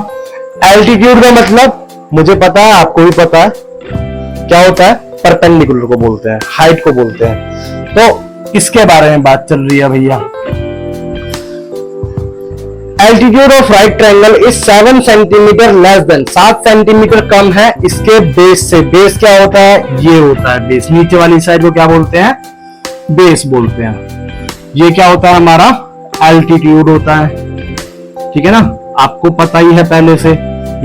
एल्टीट्यूड का मतलब मुझे पता है, आपको भी पता है क्या होता है, परपेंडिकुलर को बोलते हैं, हाइट को बोलते हैं, तो इसके बारे में बात चल रही है भैया। Altitude of right triangle is 7 centimetre less than, 7 centimetre कम है इसके बेस से। बेस क्या होता है, ये होता है बेस, नीचे वाली साइड को क्या बोलते हैं, बेस बोलते हैं। ये क्या होता है हमारा, एल्टीट्यूड होता है, ठीक है ना, आपको पता ही है पहले से,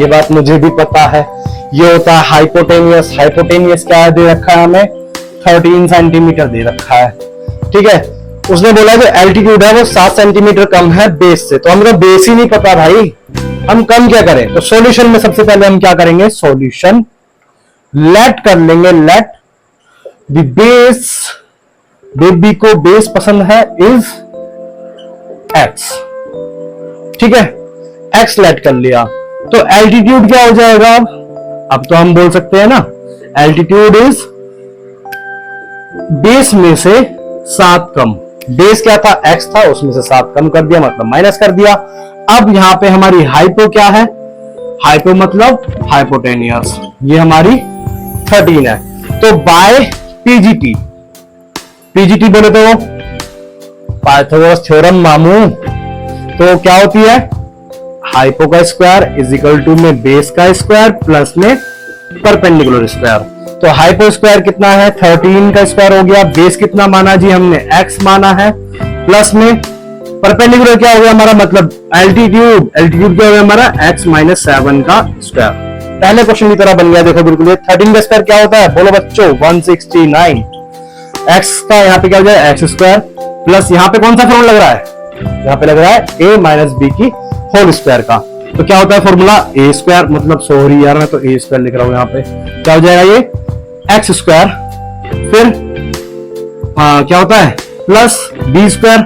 ये बात मुझे भी पता है। ये होता है हाइपोटेनियस, हाइपोटेनियस क्या दे रखा है हमें, 13 सेंटीमीटर दे रखा है, ठीक है। उसने बोला जो एल्टीट्यूड है वो 7 सेंटीमीटर कम है बेस से, तो हमें बेस ही नहीं पता भाई, हम कम क्या करें। तो सॉल्यूशन में सबसे पहले हम क्या करेंगे, सॉल्यूशन लेट कर लेंगे, लेट द बेस, बेबी को बेस पसंद है, इज x, ठीक है, x लेट कर लिया। तो एल्टीट्यूड क्या हो जाएगा, अब तो हम बोल सकते हैं ना, एल्टीट्यूड इज बेस में से 7 कम, बेस क्या था x था, उसमें से 7 कम कर दिया मतलब माइनस कर दिया। अब यहां पे हमारी हाइपो क्या है, हाइपो मतलब हाइपोटेनियस, ये हमारी 13 है। तो बाय पीजीटी, पीजीटी बोले तो पाइथागोरस थ्योरम मामू, तो क्या होती है हाइपो का स्क्वायर इज इक्वल टू में बेस का स्क्वायर प्लस में परपेंडिकुलर स्क्वायर। तो हाइपो स्क्वायर कितना है 13 का स्क्वायर हो गया, बेस कितना माना जी हमने x माना है, प्लस में परपेंडिकुलर क्या हो गया हमारा मतलब एल्टीट्यूड, एल्टीट्यूड क्या हो गया हमारा x माइनस 7 का स्क्वायर। पहले क्वेश्चन की तरह बन गया, देखो बिल्कुल ये 13 का स्क्वायर क्या होता है बोलो बच्चों 169, x का यहाँ पे क्या हो जाएगा एक्स स्क्वायर, प्लस यहाँ पे कौन सा फॉर्मूला लग रहा है, यहाँ पे लग रहा है a माइनस बी की होल स्क्वायर का। तो क्या होता है फॉर्मूला ए स्क्वायर, मतलब सॉरी यार मैं तो ए स्क्वायर लिख रहा हूं यहाँ पे, क्या हो जाएगा ये एक्स स्क्वायर, फिर क्या होता है प्लस बी स्क्वायर,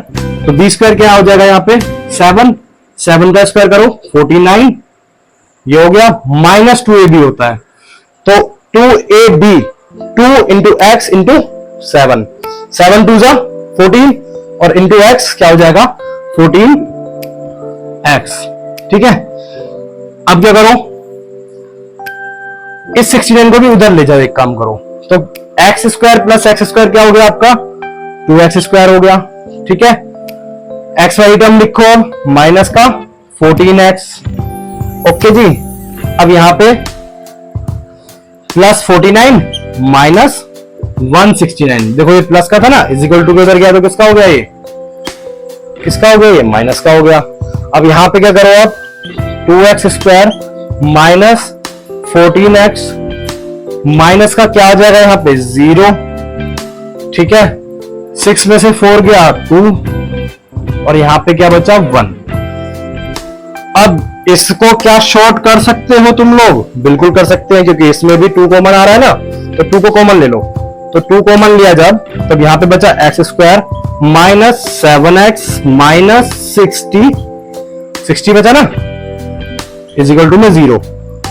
तो बी स्क्वायर क्या हो जाएगा यहाँ पे 7, 7 का स्क्वायर करो 49, ये हो गया माइनस 2ab होता है, तो 2ab 2 इंटू एक्स इंटू 7, 7 2 जा 14 और इंटू एक्स क्या हो जाएगा 14x, ठीक है। अब क्या करो इस 69 को भी उधर ले जाओ, एक काम करो, तो x square plus x square क्या हो गया आपका 2x स्क्वायर हो गया, ठीक है। एक्स वाली टर्म लिखो माइनस का 14x, ओके जी। अब यहां पे प्लस 49 माइनस 169, देखो ये प्लस का था ना, इज इक्वल टू के उधर गया तो किसका हो गया, ये किसका हो गया, ये माइनस का हो गया। अब यहां पे क्या करो आप 2x square minus 14x, minus का क्या आ जाएगा यहाँ पे 0, ठीक है। 6 में से 4 गया 2 और यहां पे क्या बचा 1। अब इसको क्या शॉर्ट कर सकते हो तुम लोग, बिल्कुल कर सकते हैं क्योंकि इसमें भी 2 कॉमन आ रहा है ना, तो 2 को कॉमन ले लो, तो 2 कॉमन लिया जब तब यहां पे बचा x square minus 7x minus 60 बचा ना, इज इक्वल टू में 0।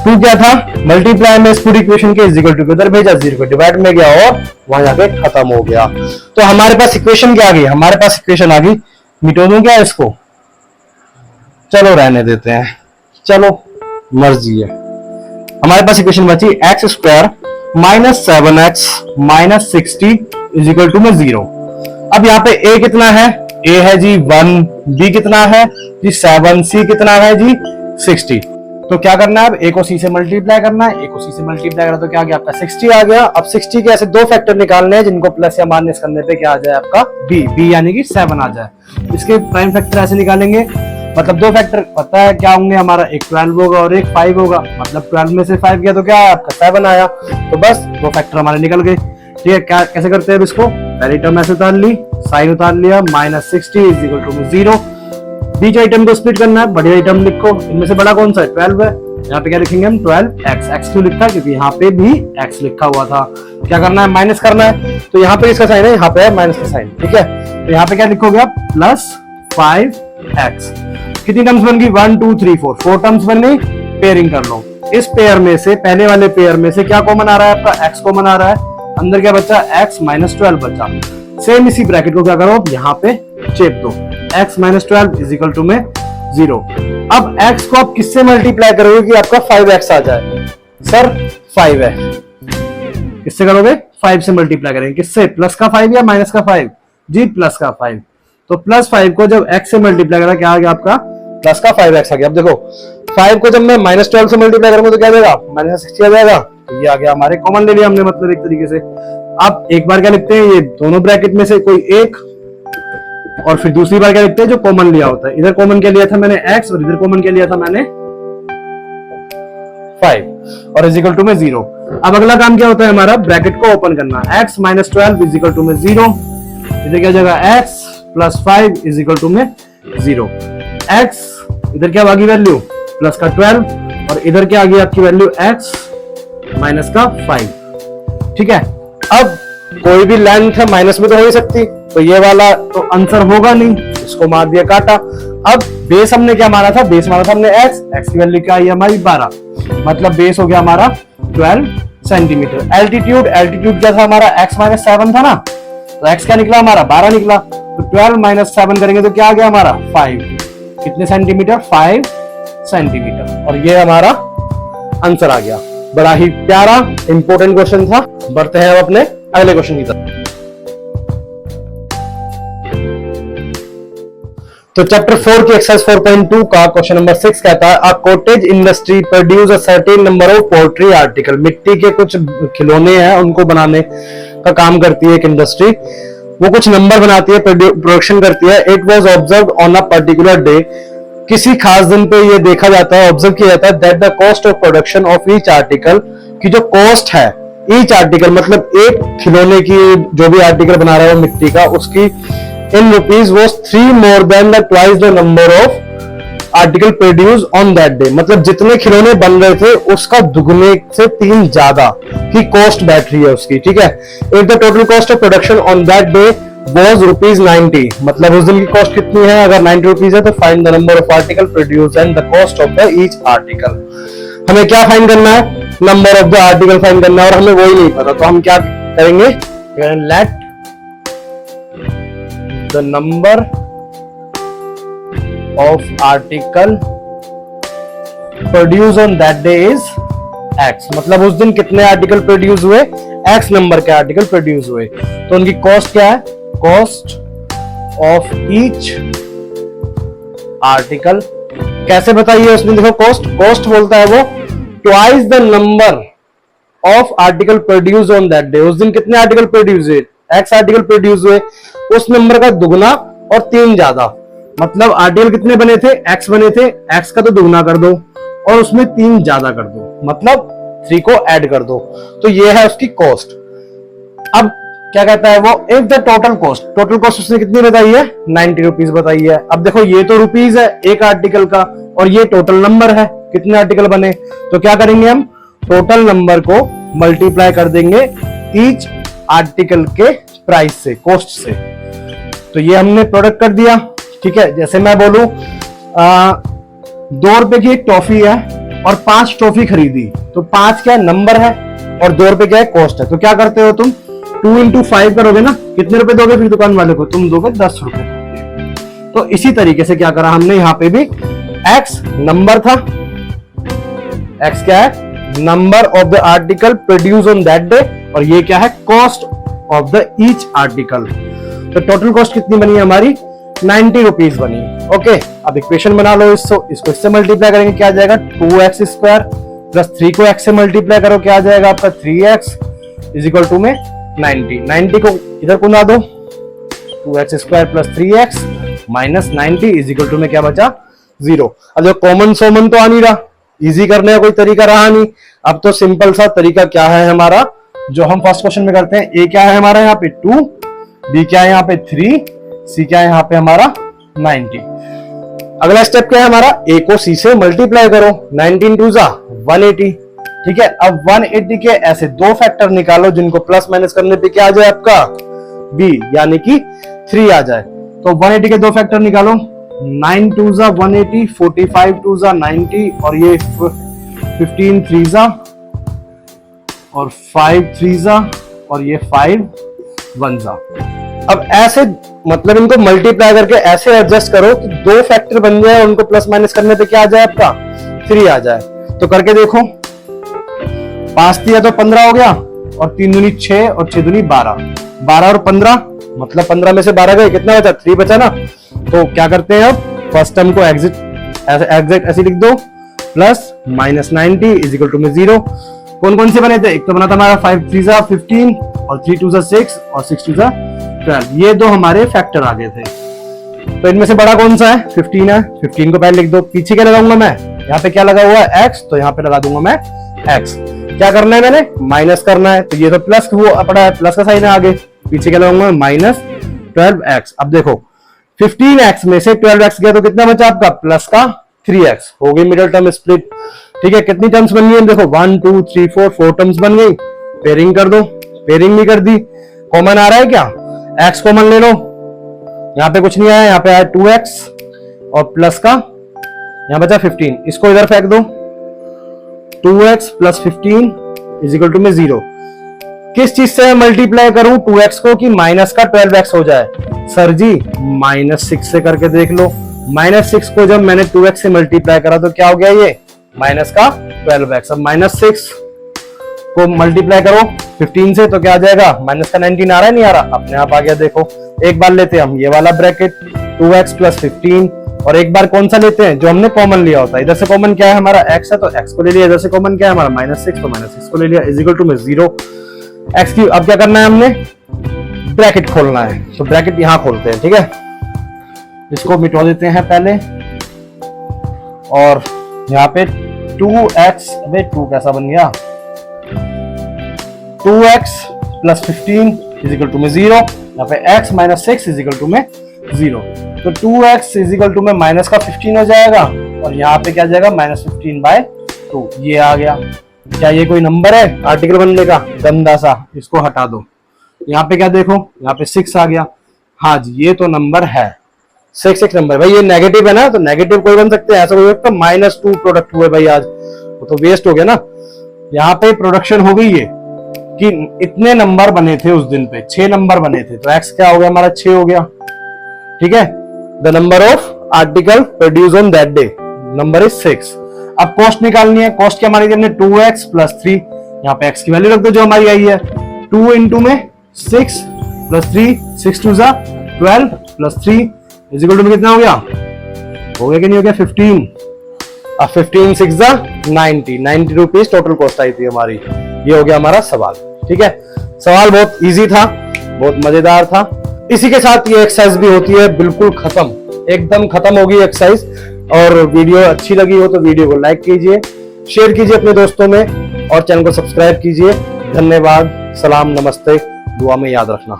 2 क्या था मल्टीप्लाई में इस पूरी इक्वेशन के, इज इक्वल टू उधर भेजा 0 को डिवाइड में गया और वहां जाके खत्म हो गया। तो हमारे पास इक्वेशन क्या आ गई, हमारे पास इक्वेशन आ गई, मिटो दूं क्या इसको, चलो रहने देते हैं, चलो मर्जी है। हमारे पास इक्वेशन बची x square minus 7x minus 60 is equal to में 0। अब यहाँ पे a कितना है, a है जी 1, b कितना है जी 7, c कितना है जी 60। तो क्या करना है अब a को c से मल्टीप्लाई करना है, a को c से मल्टीप्लाई करना तो क्या आ गया आपका 60 आ गया। अब 60 के ऐसे 2 फैक्टर निकालने हैं जिनको प्लस या माइनस करने पे क्या आ जाए आपका b यानी कि 7 आ जाए। इसके प्राइम फैक्टर ऐसे निकालेंगे, मतलब 2 फैक्टर पता है क्या होंगे हमारा, एक 12 होगा और एक 5 होगा, मतलब 12 में से 5 गया तो क्या आया आपका 7 आया। तो बस 2 फैक्टर हमारे निकल गए, ठीक है। क्या कैसे करते हैं अब इसको, पहली टर्म ऐसे उतार ली, साइन उतार लिया, माइनस 60 इज इक्वल टू 0। बीच आइटम को स्प्लिट करना है, बड़ी आइटम लिखो, इनमें से बड़ा कौन सा है 12 है, यहाँ पे क्या लिखेंगे हम 12x, x क्यों लिखा है क्योंकि यहाँ पे भी x लिखा हुआ था। क्या करना है माइनस करना है, तो यहाँ पे इसका साइन है, यहाँ पे है माइनस का साइन, ठीक है। तो यहाँ पे क्या लिखोगे आप प्लस 5x, कितनी टर्म्स बन गई 1 2 3 4 टर्म्स बन गई। पेयरिंग कर लो, इस पेयर में से पहले वाले पेयर में से क्या कॉमन आ रहा है आपका x कॉमन आ रहा है, अंदर क्या बचा x माइनस 12 बचा। सेम इसी ब्रैकेट को क्या करो यहाँ पे चेप दो, x minus 12 is equal to में 0। अब x को आप किससे मल्टीप्लाई करोगे कि आपका 5x आ जाए, सर 5 है, किससे करोगे 5 से मल्टीप्लाई करेंगे, किससे प्लस का 5 या माइनस का 5 जी प्लस का 5। तो प्लस 5 को जब x से मल्टीप्लाई करा क्या आ गया आपका प्लस का 5x आ गया। अब देखो 5 को जब मैं माइनस 12 से मल्टीप्लाई करूंगा तो क्या देगा माइनस 60 आ जाएगा, तो ये आ गया हमारे कॉमन ले लिया हमने, मतलब एक तरीके से। अब एक बार क्या लिखते हैं, ये दोनों ब्रैकेट में से कोई एक, और फिर दूसरी बार क्या लिखते हैं जो कॉमन लिया होता है। इधर कॉमन क्या लिया था मैंने x और इधर कॉमन क्या लिया था मैंने 5 और इज इक्वल टू में 0। अब अगला काम क्या होता है हमारा, ब्रैकेट को ओपन करना, x minus 12 is equal to में 0, इधर क्या जगह x plus 5 is equal to में 0। x इधर क्या आ गई वैल्यू प्लस का 12 और इधर क्या आ गई आपकी वैल्यू x माइनस का 5, ठीक है। अब कोई भी लेंथ है माइनस में तो हो ही सकती, तो ये वाला तो आंसर होगा नहीं, इसको मार दिया काटा। अब बेस हमने क्या माना था, बेस माना था हमने x की वैल्यू क्या आई हमारी 12, मतलब बेस हो गया हमारा 12 सेंटीमीटर। एल्टीट्यूड क्या था हमारा x माइनस 7 था ना, तो x क्या निकला हमारा 12 निकला, तो 12 माइनस 7 करेंगे तो क्या आ गया हमारा 5। कितने सेंटीमीटर 5 सेंटीमीटर, और ये हमारा आंसर आ गया। बड़ा ही प्यारा इंपॉर्टेंट क्वेश्चन था। बढ़ते हैं अब अपने अगले क्वेश्चन की तरफ। तो चैप्टर 4 की एक्सरसाइज 4.2 का क्वेश्चन नंबर 6 कहता है, a cottage industry produce a certain number of poultry article. मिट्टी के कुछ खिलौने हैं, उनको बनाने का काम करती है एक इंडस्ट्री, वो कुछ नंबर बनाती है, प्रोडक्शन करती है। It was observed on a particular day, किसी खास दिन पे ये देखा जाता है, ऑब्जर्व किया जाता है, that the cost of production of each article, की जो कॉस्ट है ईच आर्टिकल मतलब एक खिलौने की, जो भी आर्टिकल बना रहा है वो मिट्टी का, उसकी in rupees was 3 more than the twice the number of article produce on that day. मतलब जितने खिलौने बन रहे थे उसका दुगने से 3 ज्यादा की कॉस्ट बैठ रही है उसकी, ठीक है। If the total cost of production on that day was ₹90, मतलब उस दिन की कॉस्ट कितनी है, अगर 90 रुपीज है तो find the number of article produce and the cost of the each article. हमें क्या फाइंड करना है, number of the article find करना है, और हमें वही नहीं पता, तो हम क्या करेंगे, let the number of article produce on that day is x, मतलब उस दिन कितने आर्टिकल प्रोड्यूस हुए, एक्स नंबर के आर्टिकल प्रोड्यूस हुए। तो उनकी कॉस्ट क्या है, कॉस्ट ऑफ ईच आर्टिकल। कैसे बताइए उसने, देखो कॉस्ट बोलता है वो twice the number of article produce on that day. उस दिन कितने आर्टिकल प्रोड्यूस हुए, एक्स आर्टिकल प्रोड्यूस हुए, उस नंबर का दुगना और 3 ज्यादा। मतलब आर्टिकल कितने बने थे, एक्स बने थे, एक्स का तो दुगना कर दो और उसमें 3 ज्यादा कर दो, मतलब 3 को ऐड कर दो, तो ये है उसकी कॉस्ट। अब क्या कहता है वो, इफ द टोटल कॉस्ट उसने कितनी बताई है, 90 रुपीज बताई है। अब देखो ये तो रुपीज है एक आर्टिकल का, और ये टोटल नंबर है, कितने आर्टिकल बने, तो क्या करेंगे हम, टोटल नंबर को मल्टीप्लाई कर देंगे ईच आर्टिकल के प्राइस से, कॉस्ट से। तो ये हमने प्रोडक्ट कर दिया, ठीक है। जैसे मैं बोलूं 2 रुपए की एक टॉफी है और 5 टॉफी खरीदी, तो 5 क्या नंबर है और 2 रुपए क्या है कॉस्ट है। तो क्या करते हो तुम, 2 into 5 करोगे ना, कितने रुपए दोगे फिर दुकान वाले को, तुम दोगे 10 रुपए। तो इसी तरीके से क्या करा हमने, यहाँ पे भी x नंबर था, x क्या है, number of the article produce on that day, और ये क्या है, cost of the each article. तो टोटल कॉस्ट कितनी बनी हमारी, 90 रुपीज बनी। ओके, अब इक्वेशन बना लो, इसको इससे मल्टीप्लाई करेंगे क्या आ जाएगा, 2x स्क्वायर प्लस 3 को x से मल्टीप्लाई करो क्या आ जाएगा आपका 3x इज इक्वल टू में 90 को इधर को ना दो, 2x square plus 3x minus 90 is equal to में क्या बचा 0। अब जो कॉमन सोमन तो आ नहीं रहा, इजी करने का कोई तरीका रहा नहीं। अब तो सिंपल सा तरीका क्या है हमारा, जो हम फर्स्ट क्वेश्चन में करते हैं, ए क्या है हमारा यहाँ पे 2, बी क्या है यहाँ पे 3, सी क्या है यहाँ पे हमारा 90। अगला स्टेप क्या है हमारा, ए को सी से मल्टीप्लाई करो, 19 2 जा 180, ठीक है। अब 180 के ऐसे 2 फैक्टर निकालो जिनको प्लस माइनस करने पे क्या आ जाए आपका बी, यानी कि 3 आ जाए। तो 180 के 2 फैक्टर निकालो, 9 2 जा 180, 45 2 जा 90, और ये 15 3 जा और 5 3 जा और ये 5 1 जा। अब ऐसे मतलब इनको मल्टीप्लाई करके ऐसे एडजस्ट करो कि 2 फैक्टर बन जाए और उनको प्लस माइनस करने पे क्या आ जाए आपका 3 आ जाए। तो करके देखो, 5 दिया तो 15 हो गया, और 3 दूनी 6 और 6 दूनी 12, 12 और 15 मतलब 15 में से 12 गए, कितना बचा 3 बचा ना। तो क्या करते हैं अब, फर्स्ट टर्म को एग्जैक्ट ऐसे लिख दो, plus minus 90 is equal to में 0। कौन कौन से बने थे, एक तो बना था हमारा 5 3 जा 15 और 3 2 जा 6 और 6 2 जा 12, ये 2 हमारे फैक्टर आ गए थे। तो इनमें से बड़ा कौन सा है, 15 है, 15 को पहले लिख दो। पीछे क्या लगाऊंगा मैं, यहाँ पे क्या लगा हुआ है x, तो यहाँ पे लगा दूंगा मैं x। क्या करना है मैंने, माइनस करना है, तो ये तो प्लस वो पड़ा है, प्लस का साइन है आगे, पीछे क्या लगाऊंगा माइनस 12x। अब देखो 15x में से 12x गया तो कितना बचा आपका प्लस का 3x, हो गई मिडिल टर्म स्प्लिट, ठीक है। कितनी टर्म्स बन गई, देखो 1 2 3 4 टर्म्स बन गई। पेयरिंग कर दो, पेयरिंग भी कर दी। कॉमन आ रहा है क्या, x कॉमन ले लो, यहाँ पे कुछ नहीं आया, यहाँ पे आया 2x और प्लस का यहाँ बचा 15, इसको इधर फेंक दो, 2x plus 15 is equal to में 0। किस चीज से मल्टीप्लाई करूं 2x को कि माइनस का 12x हो जाए? सर जी -6 से करके देख लो। -6 को जब मैंने 2x से मल्टीप्लाई करा तो क्या हो गया? ये माइनस का 12x। अब -6 को मल्टीप्लाई करो 15 से तो क्या आ जाएगा? माइनस का 19 आ रहा है, नहीं आ रहा? अपने आप आ गया। देखो एक बार लेते हैं हम ये वाला ब्रैकेट 2x + 15 और एक बार कौन सा लेते हैं जो हमने कॉमन लिया होता है। इधर से कॉमन क्या है हमारा? x है तो x को ले लिया। इधर से कॉमन क्या है हमारा? -6 तो -6 को ले लिया इक्वल टू में 0 x की। अब क्या करना है हमने? ब्रैकेट खोलना है तो ब्रैकेट यहां खोलते हैं, ठीक है। इसको मिटा देते हैं पहले और यहाँ पे 2x, अबे 2 कैसा बन गया? 2x + 15 इक्वल टू में 0। यहाँ पे x - 6 इक्वल टू में 0। तो 2x इक्वल टू में माइनस का 15 हो जाएगा और यहाँ पे क्या जाएगा? -15/2। ये आ गया। क्या ये कोई नंबर है आर्टिकल बनने का? गंदा सा, इसको हटा दो। यहाँ पे क्या देखो? यहाँ पे 6 आ गया। हाँ जी ये तो नंबर है, 6 एक नंबर। भाई ये नेगेटिव है ना, तो नेगेटिव कोई बन सकते हैं, ऐसा कोई सकता? -2 प्रोडक्ट हुए भाई आज, वो तो वेस्ट हो गया ना। यहाँ पे प्रोडक्शन हो गई है कि इतने नंबर बने थे उस दिन पे, 6 नंबर बने थे, तो x क्या हो गया हमारा? 6 हो गया, ठीक है। The number of article produce on that day number is 6। अब कॉस्ट निकालनी है। कॉस्ट क्या मानी थी हमने? 2x + 3। यहाँ पे x की वैल्यू रख दो जो हमारी आई है। 2 × में 6 + 3, 6 × 2 = 12 + 3 इक्वल टू में कितना हो गया? हो गया कि नहीं हो गया? 15। अब 15 × 6 = 90 रुपीज टोटल कॉस्ट आई थी हमारी। ये हो गया हमारा सवाल, ठीक है। सवाल बहुत इजी था, बहुत मजेदार था। इसी के साथ ये एक्सरसाइज भी होती है बिल्कुल खत्म, एकदम खत्म होगी एक्सरसाइज। और वीडियो अच्छी लगी हो तो वीडियो को लाइक कीजिए, शेयर कीजिए अपने दोस्तों में और चैनल को सब्सक्राइब कीजिए। धन्यवाद, सलाम, नमस्ते, दुआ में याद रखना।